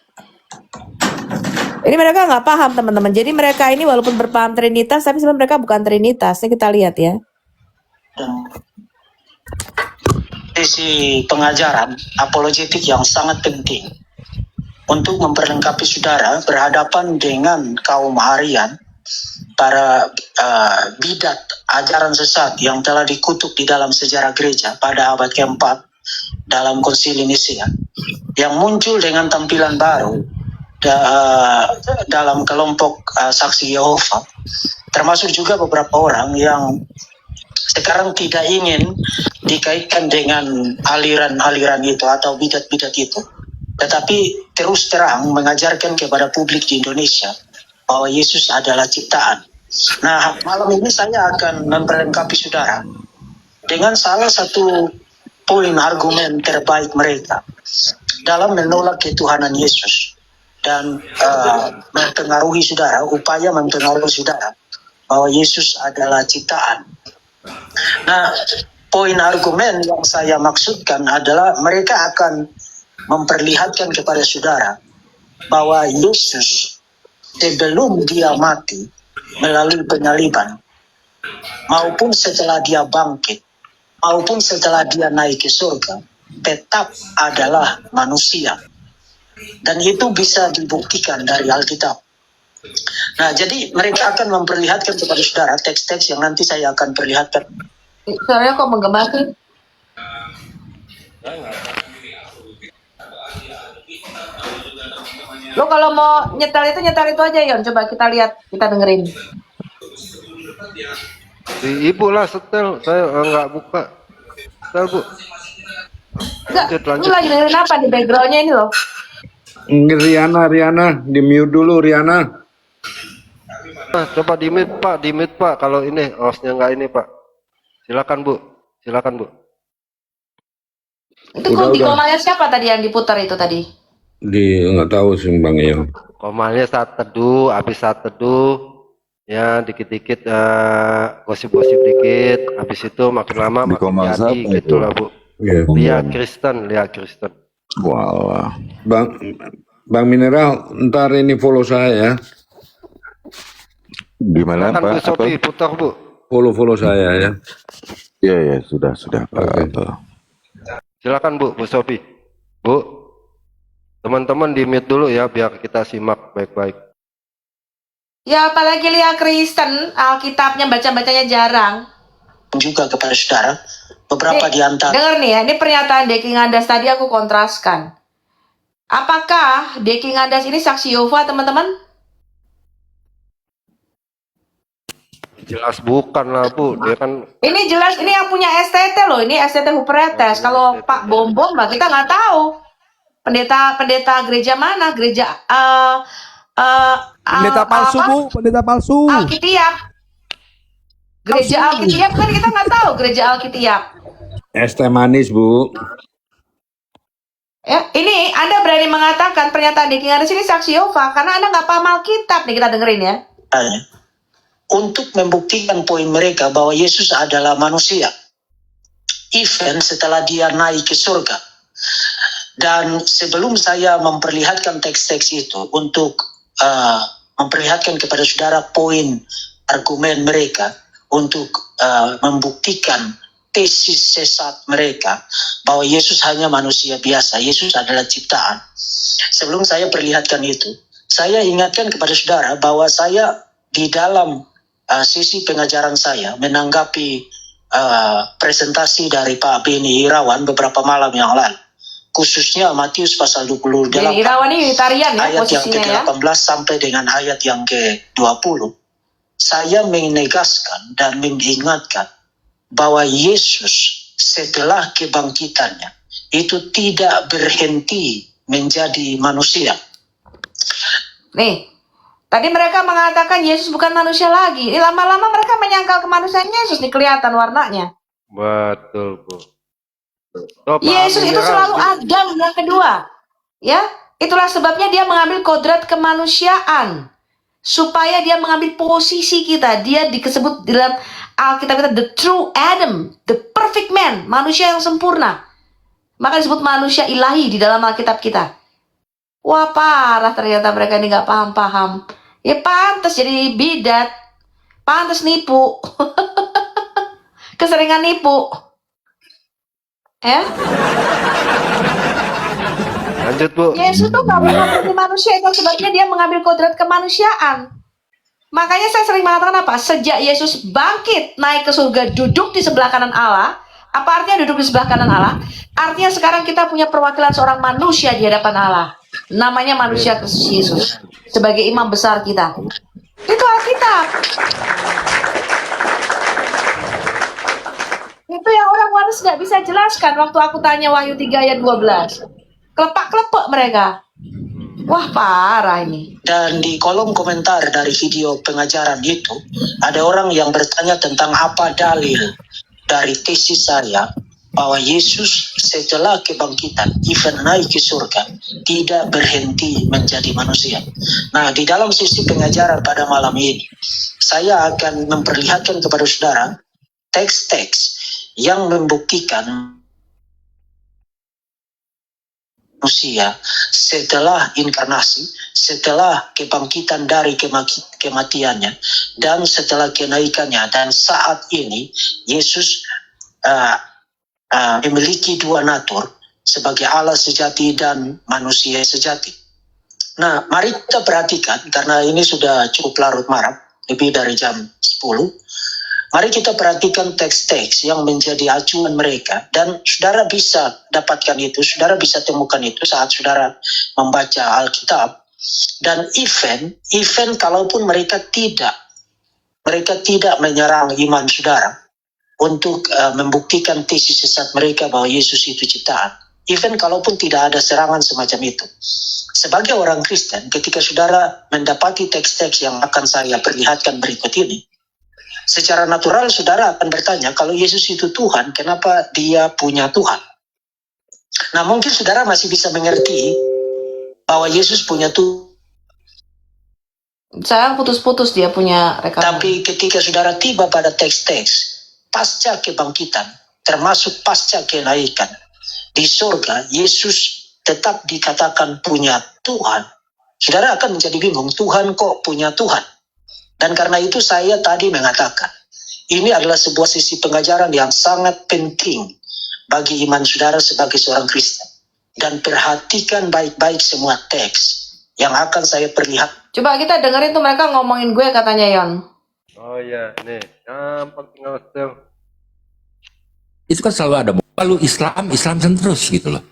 Ini mereka nggak paham teman-teman. Jadi mereka ini walaupun berpaham Trinitas, tapi sebenarnya mereka bukan Trinitas. Ini kita lihat ya. Sisi pengajaran apologetik yang sangat penting untuk memperlengkapi saudara berhadapan dengan kaum harian, para bidat ajaran sesat yang telah dikutuk di dalam sejarah gereja pada abad keempat dalam konsili Nisea, yang muncul dengan tampilan baru dalam kelompok saksi Yehova, termasuk juga beberapa orang yang sekarang tidak ingin dikaitkan dengan aliran-aliran itu atau bidat-bidat itu, tetapi terus terang mengajarkan kepada publik di Indonesia bahwa Yesus adalah ciptaan. Nah, malam ini saya akan memperlengkapi saudara dengan salah satu poin argumen terbaik mereka dalam menolak ketuhanan Yesus dan mempengaruhi saudara, upaya mempengaruhi saudara bahwa Yesus adalah ciptaan. Nah, poin argumen yang saya maksudkan adalah mereka akan memperlihatkan kepada saudara bahwa Yesus sebelum dia mati melalui penyaliban, maupun setelah dia bangkit, maupun setelah dia naik ke surga, tetap adalah manusia. Dan itu bisa dibuktikan dari Alkitab. Nah, jadi mereka akan memperlihatkan kepada saudara teks-teks yang nanti saya akan perlihatkan. Suaranya kok menggema sih? Lo kalau mau nyetel itu aja Yon. Coba kita lihat, kita dengerin. Di ibu lah setel, saya nggak buka. Setel bu. Enggak, lu lagi dengerin apa di backgroundnya ini loh? Riana, di mute dulu Riana. Nah, coba di mute pak, kalau ini hostnya nggak ini pak. Silakan bu. Itu komalnya siapa tadi yang diputar itu tadi? Nggak tahu sih Bang Iyo. Komalnya saat teduh, habis saat teduh, ya dikit-dikit gosip-gosip dikit, habis itu makin lama makin jadi, gitulah bu. Lia Kristen. Walah. Bang Mineral, ntar ini follow saya ya. Di mana Kan Bu Pak? Sophie putar bu. Follow saya ya. Ya, sudah Pak. Silakan Bu Sophie. Bu, teman-teman di mute dulu ya biar kita simak baik-baik. Ya apalagi Lia Kristen, Alkitabnya bacanya jarang. Juga kepada saudara, beberapa di antara. Dengar nih ya, ini pernyataan Deki Ngandas tadi aku kontraskan. Apakah Deki Ngandas ini saksi Yehova teman-teman? Jelas bukan lah Bu, dia kan. Ini jelas, ini yang punya STT loh, ini STT Hupretes. Kalau Pak Bombom mah kita nggak tahu. Pendeta gereja mana? Gereja Pendeta palsu Bu, pendeta palsu. Alkitiap. Gereja Alkitiap kan kita nggak tahu gereja Alkitiap. Es teh manis Bu. Ya, ini Anda berani mengatakan pernyataan Deki Ngandas ini saksi Yehova karena Anda nggak paham Alkitab nih, kita dengerin ya. Untuk membuktikan poin mereka bahwa Yesus adalah manusia. Even setelah dia naik ke surga. Dan sebelum saya memperlihatkan teks-teks itu untuk memperlihatkan kepada saudara poin argumen mereka untuk membuktikan tesis sesat mereka bahwa Yesus hanya manusia biasa, Yesus adalah ciptaan. Sebelum saya perlihatkan itu, saya ingatkan kepada saudara bahwa saya di dalam sisi pengajaran saya menanggapi presentasi dari Pak Beni Irawan beberapa malam yang lalu, khususnya Matius pasal 28 Beni Irawan ini Unitarian ya, ayat yang posisinya ya. ke-18 sampai dengan ayat yang ke-20. Saya menegaskan dan mengingatkan bahwa Yesus setelah kebangkitannya itu tidak berhenti menjadi manusia. Nih, tadi mereka mengatakan Yesus bukan manusia lagi. Ini lama-lama mereka menyangkal kemanusiaan Yesus, nih kelihatan warnanya. Betul, Bu. Tuh, Yesus pahami itu ya, selalu Adam yang kedua. Ya, itulah sebabnya dia mengambil kodrat kemanusiaan. Supaya dia mengambil posisi kita. Dia disebut dalam Alkitab kita the true Adam, the perfect man, manusia yang sempurna. Maka disebut manusia ilahi di dalam Alkitab kita. Wah, parah ternyata mereka ini nggak paham-paham. Ya pantas jadi bidat, pantas nipu, keseringan nipu, ya. Lanjut, Bu. Yesus tuh nggak pernah menjadi manusia, itu sebabnya dia mengambil kodrat kemanusiaan. Makanya saya sering mengatakan apa? Sejak Yesus bangkit naik ke surga, duduk di sebelah kanan Allah. Apa artinya duduk di sebelah kanan Allah? Artinya sekarang kita punya perwakilan seorang manusia di hadapan Allah. Namanya manusia Kristus Yesus sebagai imam besar kita. Itu Alkitab. Itu yang orang waras nggak bisa jelaskan waktu aku tanya Wahyu 3 ayat 12. Kelepak-kelepek mereka. Wah, parah ini. Dan di kolom komentar dari video pengajaran itu, ada orang yang bertanya tentang apa dalil dari tesis saya bahwa Yesus setelah kebangkitan, even naik ke surga, tidak berhenti menjadi manusia. Nah, di dalam sisi pengajaran pada malam ini, saya akan memperlihatkan kepada saudara teks-teks yang membuktikan manusia setelah inkarnasi, setelah kebangkitan dari kematiannya, dan setelah kenaikannya. Dan saat ini Yesus memiliki dua natur sebagai Allah sejati dan manusia sejati. Nah, mari kita perhatikan, karena ini sudah cukup larut malam, lebih dari jam 10. Mari kita perhatikan teks-teks yang menjadi acuan mereka, dan saudara bisa dapatkan itu, saudara bisa temukan itu saat saudara membaca Alkitab. Dan even kalaupun mereka tidak menyerang iman saudara untuk membuktikan tesis sesat mereka bahwa Yesus itu ciptaan. Even kalaupun tidak ada serangan semacam itu. Sebagai orang Kristen, ketika saudara mendapati teks-teks yang akan saya perlihatkan berikut ini, secara natural saudara akan bertanya, kalau Yesus itu Tuhan, kenapa dia punya Tuhan? Nah, mungkin saudara masih bisa mengerti bahwa Yesus punya Tuhan. Saya putus-putus dia punya rekaman. Tapi ketika saudara tiba pada teks-teks pasca kebangkitan, termasuk pasca kenaikan, di surga, Yesus tetap dikatakan punya Tuhan. Saudara akan menjadi bingung, Tuhan kok punya Tuhan? Dan karena itu saya tadi mengatakan, ini adalah sebuah sisi pengajaran yang sangat penting bagi iman saudara sebagai seorang Kristen. Dan perhatikan baik-baik semua teks yang akan saya perlihatkan. Coba kita dengerin tuh mereka ngomongin gue katanya Yon. Oh iya, nih. Penting. Itu kan selalu ada. Lalu Islam terus gitu loh.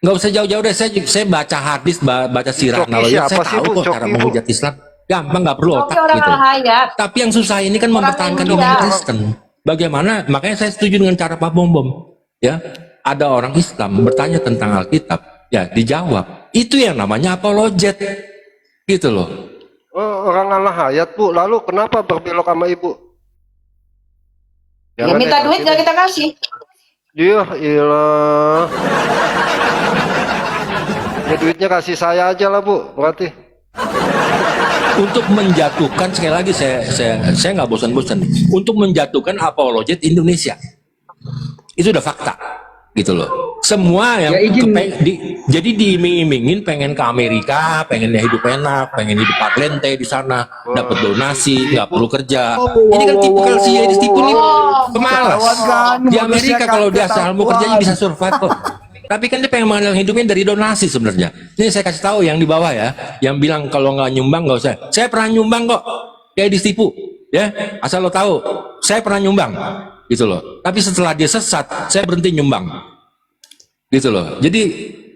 Nggak usah jauh-jauh deh. Saya baca hadis, baca sirah Nawawi. Saya tahu kok cara menghujat Islam. Gampang, nggak perlu otak gitu. Tapi yang susah ini kan mempertahankan iman Kristen. Bagaimana? Makanya saya setuju dengan cara Pak Bom. Ya, ada orang Islam bertanya tentang Alkitab, ya dijawab. Itu yang namanya apologet, gitu loh. Oh, orang Allah hayat, Bu. Lalu kenapa berbelok sama Ibu? Ya minta duit nggak kita kasih. Iya, ilah. Ya duitnya kasih saya aja lah Bu, berarti. Untuk menjatuhkan, sekali lagi saya nggak bosan-bosan untuk menjatuhkan apologet Indonesia. Itu udah fakta gitu loh. Semua yang jadi diiming-imingin pengen ke Amerika, pengen hidup enak, pengen hidup paklente di sana, dapat donasi, nggak perlu kerja. Ini kan tipikal si Edis tipu nih, pemalas. Di Amerika kalau dia asal mau kerjanya bisa survive kok. Tapi kan dia pengen mengandalkan hidupnya dari donasi sebenarnya. Ini saya kasih tahu yang di bawah ya, yang bilang kalau nggak nyumbang nggak usah. Saya pernah nyumbang kok, kayak distipu, ya. Asal lo tahu, saya pernah nyumbang, gitu loh. Tapi setelah dia sesat, saya berhenti nyumbang, gitu loh. Jadi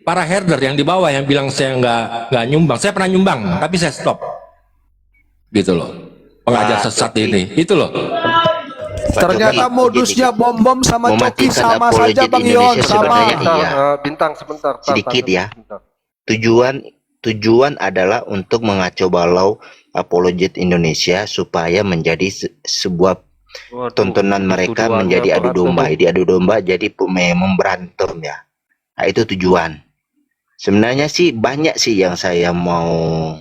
para herder yang di bawah yang bilang saya nggak nyumbang, saya pernah nyumbang, tapi saya stop, gitu loh. Pengajar sesat ini, itu loh. Ternyata modusnya bom sama Coki mematikan sama saja apologet Bang Yon, Indonesia sama. sebenarnya iya. Bintang sebentar. Sedikit ya. Tujuan adalah untuk mengacau balau apologet Indonesia supaya menjadi sebuah tontonan mereka menjadi adu domba. Adu domba jadi memberantem ya. Nah, itu tujuan. Sebenarnya sih banyak sih yang saya mau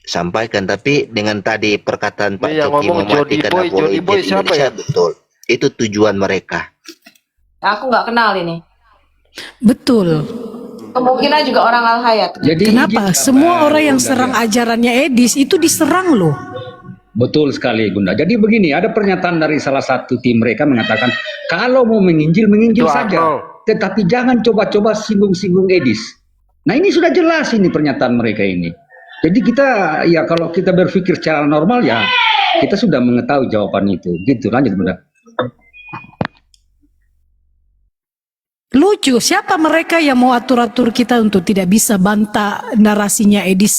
sampaikan, tapi dengan tadi perkataan Pak Coki mematikan apologet Indonesia, betul. Itu tujuan mereka. Aku nggak kenal ini. Betul. Kemungkinan juga orang Al-Hayat. Kenapa? Semua orang yang serang ajarannya Edis itu diserang loh. Betul sekali Bunda. Jadi begini, ada pernyataan dari salah satu tim mereka mengatakan kalau mau menginjil saja, tetapi jangan coba-coba singgung-singgung Edis. Nah ini sudah jelas ini pernyataan mereka ini. Jadi kita ya kalau kita berpikir secara normal ya kita sudah mengetahui jawaban itu. Gitu lanjut Bunda. Lucu, siapa mereka yang mau atur-atur kita untuk tidak bisa bantah narasinya Edis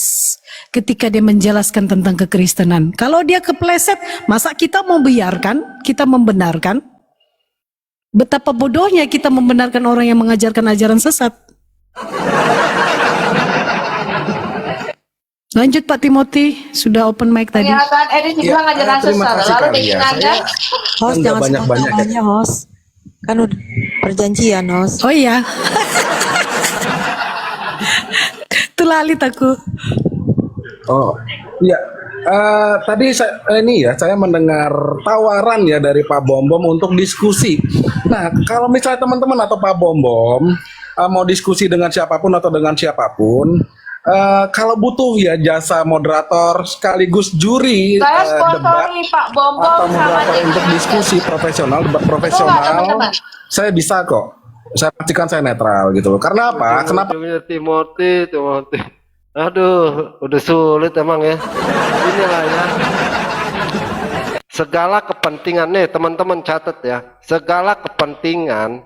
ketika dia menjelaskan tentang kekristenan. Kalau dia kepleset, masa kita mau biarkan, kita membenarkan? Betapa bodohnya kita membenarkan orang yang mengajarkan ajaran sesat. Lanjut Pak Timothy, sudah open mic tadi. Pernyataan Edis dibilang ajaran sesat. Lalu Deki Anda, Host jangan sembarangan host. Kan udah perjanjian host. Oh iya. Tulalit aku. Oh iya, tadi saya mendengar tawaran ya dari Pak Bom untuk diskusi. Nah kalau misalnya teman-teman atau Pak Bom mau diskusi dengan siapapun atau dengan siapapun, kalau butuh ya jasa moderator sekaligus juri saya debat sponsori Pak Bom atau sama moderator Deki untuk Anda. diskusi profesional, debat profesional, saya bisa kok. Saya pastikan saya netral gitu loh. Karena apa? Kenapa? Timothy. Aduh, udah sulit emang ya. Inilah ya. Segala kepentingan nih teman-teman catat ya. Segala kepentingan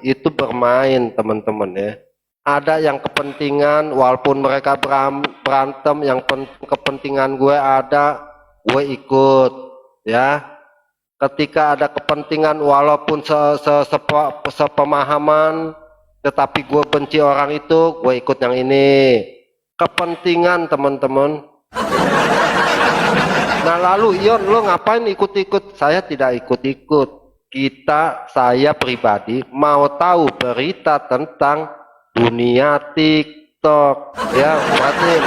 itu bermain teman-teman ya. Ada yang kepentingan walaupun mereka berantem, yang kepentingan gue ada, gue ikut ya. Ketika ada kepentingan walaupun sepemahaman, tetapi gue benci orang itu, gue ikut yang ini. Kepentingan teman-teman. Nah lalu Ion, lo ngapain ikut-ikut? Saya tidak ikut-ikut. Saya pribadi mau tahu berita tentang dunia TikTok, ya Martin.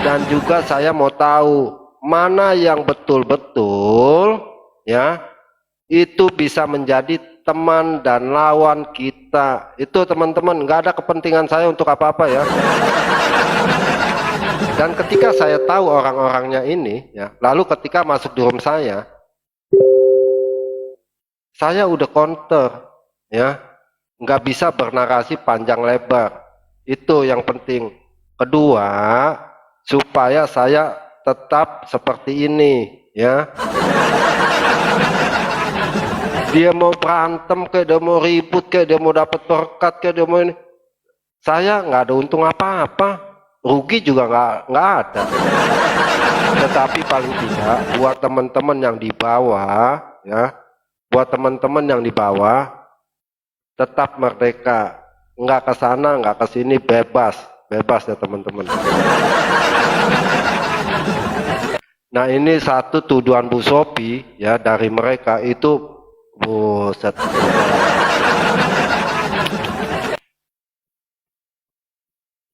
Dan juga saya mau tahu mana yang betul-betul, ya, itu bisa menjadi teman dan lawan kita. Itu teman-teman, nggak ada kepentingan saya untuk apa-apa ya. Dan ketika saya tahu orang-orangnya ini, ya, lalu ketika masuk di room saya udah counter, ya, nggak bisa bernarasi panjang lebar. Itu yang penting. Kedua, supaya saya tetap seperti ini, ya. Dia mau berantem kayak dia mau ribut kayak dia mau dapat berkat kayak dia mau ini, saya nggak ada untung apa-apa, rugi juga nggak ada. Tetapi paling tidak buat teman-teman yang di bawah, ya, buat teman-teman yang di bawah tetap merdeka, nggak ke sana nggak ke sini, bebas ya teman-teman. Nah ini satu tuduhan Bu Sophie ya dari mereka itu, buset.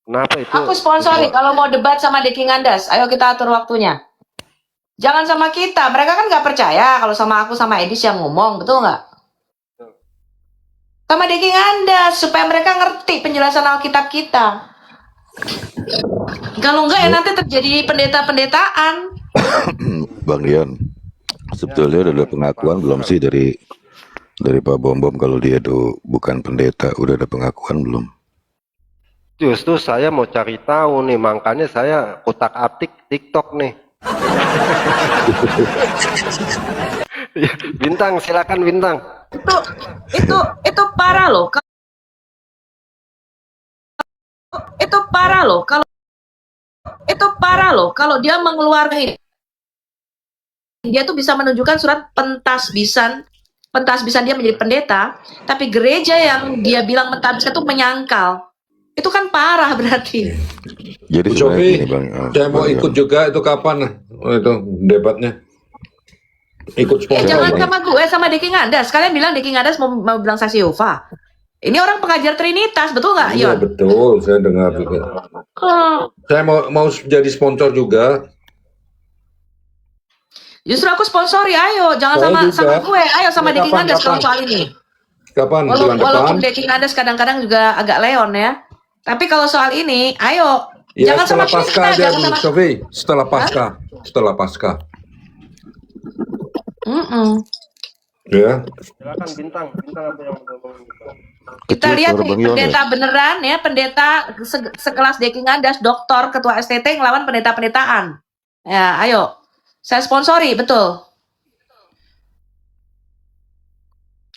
Kenapa itu? Aku sponsori kalau mau debat sama Deki Ngandas. Ayo kita atur waktunya. Jangan sama kita. Mereka kan nggak percaya kalau sama aku sama Edis yang ngomong, betul nggak? Sama Deki Ngandas supaya mereka ngerti penjelasan Alkitab kita. Kalau enggak ya nanti terjadi pendeta-pendetaan. Bang Dian, sebetulnya udah ada pengakuan belum sih dari Pak Bom kalau dia tuh bukan pendeta, udah ada pengakuan belum? Justru saya mau cari tahu nih, makanya saya kotak-atik TikTok nih. Bintang, silakan Bintang. Itu parah loh. Itu parah loh. Kalau dia mengeluarkan, dia tuh bisa menunjukkan surat pentasbisan dia menjadi pendeta, tapi gereja yang dia bilang mentasbiskan itu menyangkal. Itu kan parah berarti. Jadi Bu Sofi, ini Bang, saya mau ikut juga, itu kapan itu debatnya? Ikut sponsor. Jangan Bang. sama gue, sama Deki Ngandas. Kalian bilang Deki Ngandas mau bilang saksi Yehova. Ini orang pengajar Trinitas, betul nggak, Iya Yon? betul, saya dengar juga. Saya mau jadi sponsor juga. Justru aku sponsori, ayo, jangan Saya sama juga. gue, ayo sama Ya, Deki kapan, Ngandas kalau kapan? soal ini. Kapan? Bulan Walaupun depan? Deki Ngandas kadang-kadang juga agak leon ya. Tapi kalau soal ini, ayo, Ya jangan sama setelah pasca kita, aja jangan Bu sama. Sofi. Setelah pasca. Ya. Silakan Bintang apa yang mau ngomong? Kita Kecil lihat suara nih, Bang Yon ya? pendeta beneran ya, pendeta sekelas Deki Ngandas, doktor, ketua STT ngelawan pendeta-pendetaan. Ya, ayo. Saya sponsori, betul.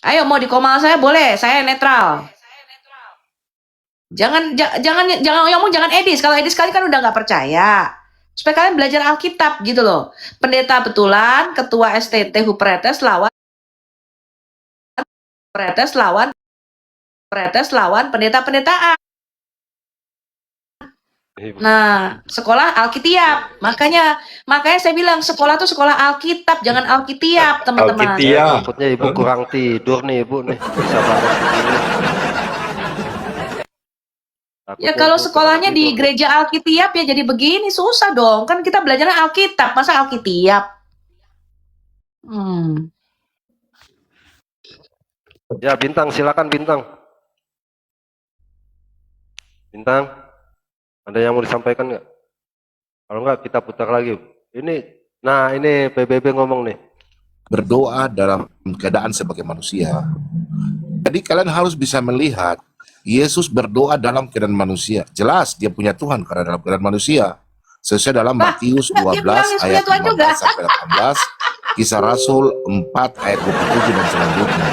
Ayo mau di komal saya boleh, saya netral. Jangan ngomong, jangan Edis. Kalau Edis kali kan udah nggak percaya. Supaya kalian belajar Alkitab gitu loh. Pendeta betulan, ketua STT Hupretes lawan pendeta-pendetaan. Nah, sekolah Alkitab. Makanya saya bilang sekolah tuh sekolah Alkitab, jangan Alkitiap, teman-teman. Takutnya Ibu kurang tidur nih Ibu nih. Bisa banget begini. Ya kalau sekolahnya di gereja Alkitiap ya jadi begini, susah dong. Kan kita belajarnya Alkitab, masa Alkitiap? Ya Bintang, silakan Bintang. Bintang, ada yang mau disampaikan nggak? Kalau nggak kita putar lagi. Ini PBB ngomong nih. Berdoa dalam keadaan sebagai manusia. Jadi kalian harus bisa melihat Yesus berdoa dalam keadaan manusia. Jelas dia punya Tuhan karena dalam keadaan manusia. Sesuai dalam Matius 12 ayat 15 sampai 18, Kisah Rasul 4 ayat 27 dan selanjutnya.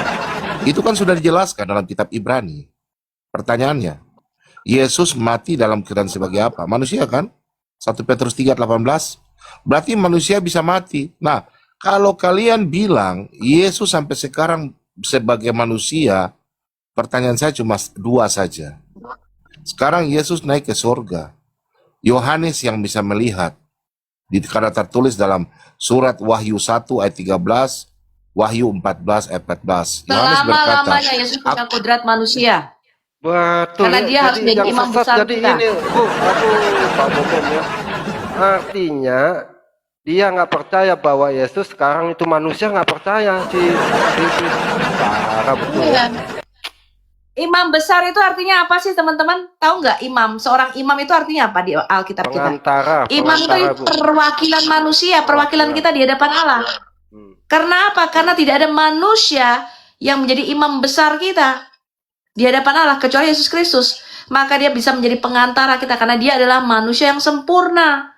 Itu kan sudah dijelaskan dalam kitab Ibrani. Pertanyaannya, Yesus mati dalam keadaan sebagai apa? Manusia kan? 1 Petrus 3:18. Berarti manusia bisa mati. Nah, kalau kalian bilang Yesus sampai sekarang sebagai manusia, pertanyaan saya cuma dua saja. Sekarang Yesus naik ke surga. Yohanes yang bisa melihat. Karena tertulis dalam surat Wahyu 1 ayat 13, Wahyu 14 ayat 14. Yohanes berkata, Selama-lamanya Yesus punya kodrat manusia. Betul. Karena dia harus jadi imam besar jadi kita. ini, Bu, Pak Bom ya. Artinya dia nggak percaya bahwa Yesus sekarang itu manusia, nggak percaya parah betul. Iya. Imam besar itu artinya apa sih teman-teman? Tahu nggak imam? Seorang imam itu artinya apa di Alkitab kita? Imam itu pengantara, Bu. perwakilan manusia, perwakilan kita di hadapan Allah. Karena apa? Karena tidak ada manusia yang menjadi imam besar kita di hadapan Allah kecuali Yesus Kristus. Maka dia bisa menjadi pengantara kita karena dia adalah manusia yang sempurna.